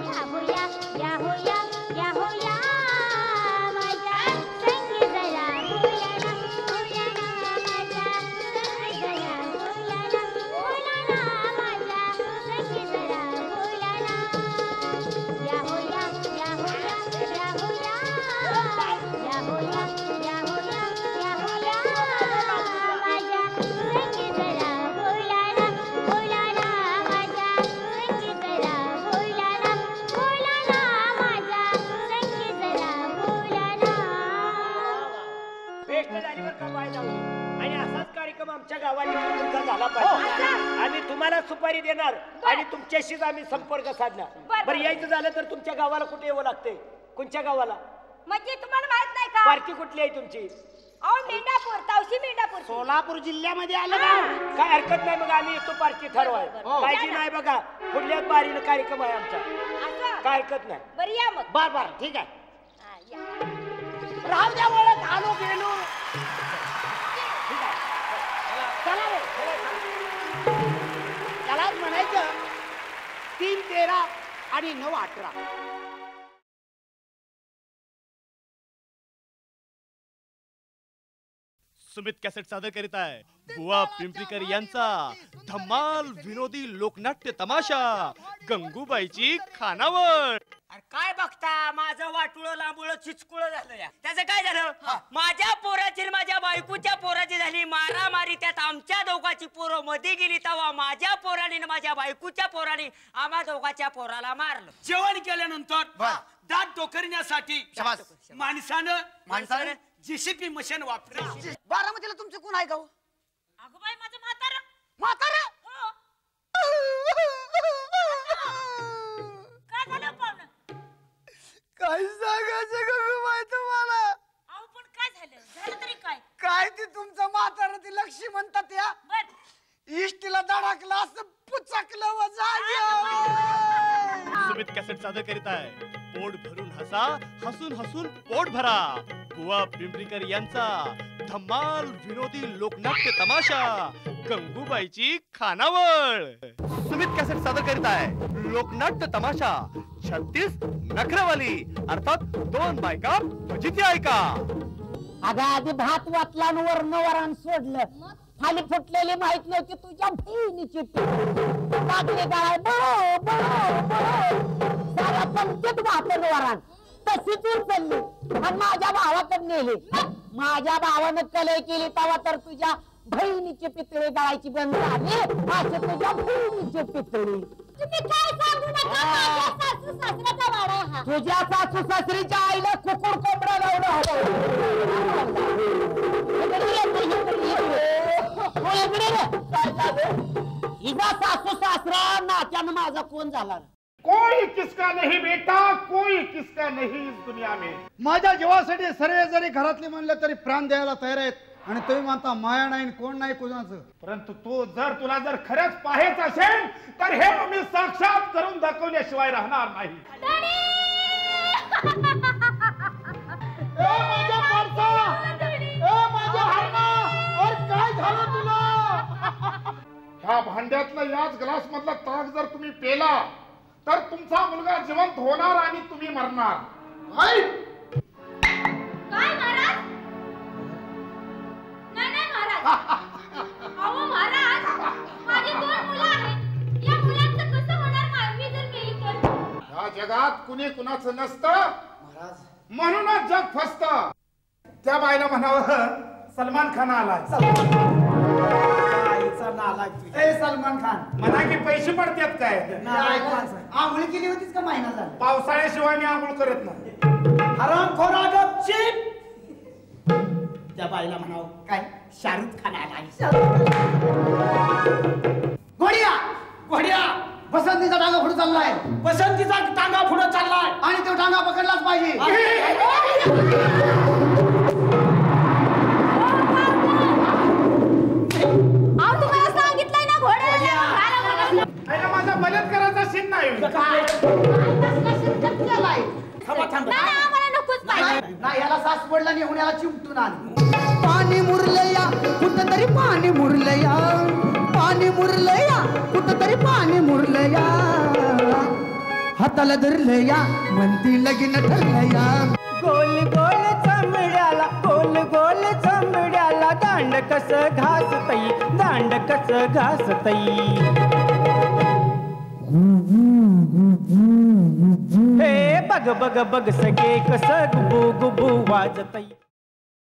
या हो या या हो या या हो या माझ्या संगी जरा बोलाना बोलाना माझ्या संगी जरा बोलाना बोलाना माझ्या संगी जरा बोलाना या हो या हो या या हो या या हो या या हो या या हो या सुपारी देणार आणि तुमच्याशीच आम्ही संपर्क साधणार. बरं यायचं झालं तर तुमच्या गावाला कुठे यावं लागतंय? कोणत्या गावाला? म्हणजे तुम्हाला माहित नाही का? पार्टी कुठली आहे तुमची? अहो मेंढापूर, तावशी मेंढापूर. सोलापूर जिल्ह्यामध्ये आलं का? काय हरकत नाही, मग आम्ही येतो पार्टी ठरवाय. काळजी नाही बघा, पुढल्या बारीनं कार्यक्रम आहे आमचा. असं काय हरकत नाही. बरं या मग. बर ठीक आहे. हा, या. राहू द्या ओळख, आलो गेलो. चला रे. त्यालाच म्हणायचं 3 13 आणि 9 18. सुमित कॅसेट सादर करीत आहे बुवा पिंपरीकर यांचा धमाल विनोदी लोकनाट्य तमाशा गंगूबाईची खानावळ. अरे काय बघता, माझं वाटुळं लांबुळं चिचकुळ झालं या. त्याचं काय झालं? माझ्या पोराची आणि माझ्या बायकोच्या पोराची झाली मारामारी. त्यात आमच्या दोघांची पोरं मध्ये गेली, तेव्हा माझ्या पोराने आणि माझ्या बायकोच्या पोराने आम्हा दोघांच्या पोराला मारलं. जेवण केल्यानंतर दात डोकरण्यासाठी माणसानं जेसीबी मशीन वापरली. बारामतीला तुमचं कोण आहे का? अगं बाई माझं म्हातारं. म्हातारं? हो. काय झालं पाहुणं? काय सांगायचं गंगूबाई तुम्हाला? अहो पण काय झालं? झालं तरी काय? काय ते तुमचं म्हातारं ते लक्ष्मी म्हणतात या बर इष्टीला धडकलं असं पुचकलं व सुमित कॅसेट सादर करीत आहे पोट भरून हसा, हसून हसून पोट भरा बुवा पिंपरीकर यांचा धमाल विनोदी लोकनाट्य तमाशा गंगूबाईची खानावळ. सुमित कॅसेट सादर करीत आहे लोकनाट्य तमाशा 36 नखरवाली अर्थात 2 बायका फजिती ऐका. अगं आधी भात वाटला आणि वरण सोडलं. खाली फुटलेली माहित नव्हती तुझ्या बहिणीची टाकली काय साऱ्या पंचायत भाकण वरण तशीच उचलली आणि माझ्या भावाकडे नेली. माझ्या भावानं कलई केली तेव्हा तर तुझ्या बहिणीची पितळी गळायची बंद झाली. अशी तुझ्या बहिणीची पितळी. तुम्ही काय सांगू नका, माझ्या सासू सासऱ्याचा वाडा आहे हा. तुझ्या सासू सासरीच्या आईला कुकुड कोंबडा हिचा सासू सासरा नात्यानं माझा कोण झाला? कोई किसका नहीं बेटा, कोई किसका नहीं इस दुनिया में. माझ्या जीवासाठी सर्व जरी घरातले म्हणलं तरी प्राण द्यायला तयार आहेत आणि तुम्ही म्हणता माया नाही कोण नाही कोणाचं. परंतु तुला जर खरंच पाहायचं असेल तर हे मी साक्षात करून दाखवल्याशिवाय राहणार नाही. काय झालं तुला? ह्या भांड्यातला याच ग्लास मधला ताक जर तुम्ही पेला तर तुमचा मुलगा जिवंत होणार आणि तुम्ही मरणार. काय महाराज? नाही महाराज. अहो महाराज, माझी 2 मुलं आहेत. या मुलांचं कसं होणार मी जर मेली तर? या जगात कुणी कुणाचं नसतं म्हणूनच जग फसत. त्या बाईला म्हणावं सलमान खान आलाय. सलमान खान म्हणा की पैसे पडतात काय? आंघोळ केली होतीस का महिना झाला? पावसाळ्याशिवाय मी आंघोळ करत नाही. हरामखोरा गपचीप. त्या बाईला म्हणावं काय शाहरुख खान आला. घोड्या घोड्या बसंतीचा टांगा पुढे चाललाय. बसंतीचा टांगा पुढे चाललाय आणि तो टांगा पकडलाच पाहिजे. तुम्हाला सांगितलंय ना घोड्या माझा बलात्काराचा सीन नाही. आम्हाला नकोच पाहिजे. नाही याला सासवडला नेऊन याला चिमटून आण. पाणी मुरलया कुठंतरी पाणी मुरलया. पाणी मुरलया कुठंतरी पाणी मुरलया. हाताला धरलया म्हणती लगीन ठरलया. गोल गोल चमड्याला गोल गोल चमड्याला दांड कस घासतई दांड कस घासतई. हे बग बग बग सगे कस गुबू गुबू वाजतई.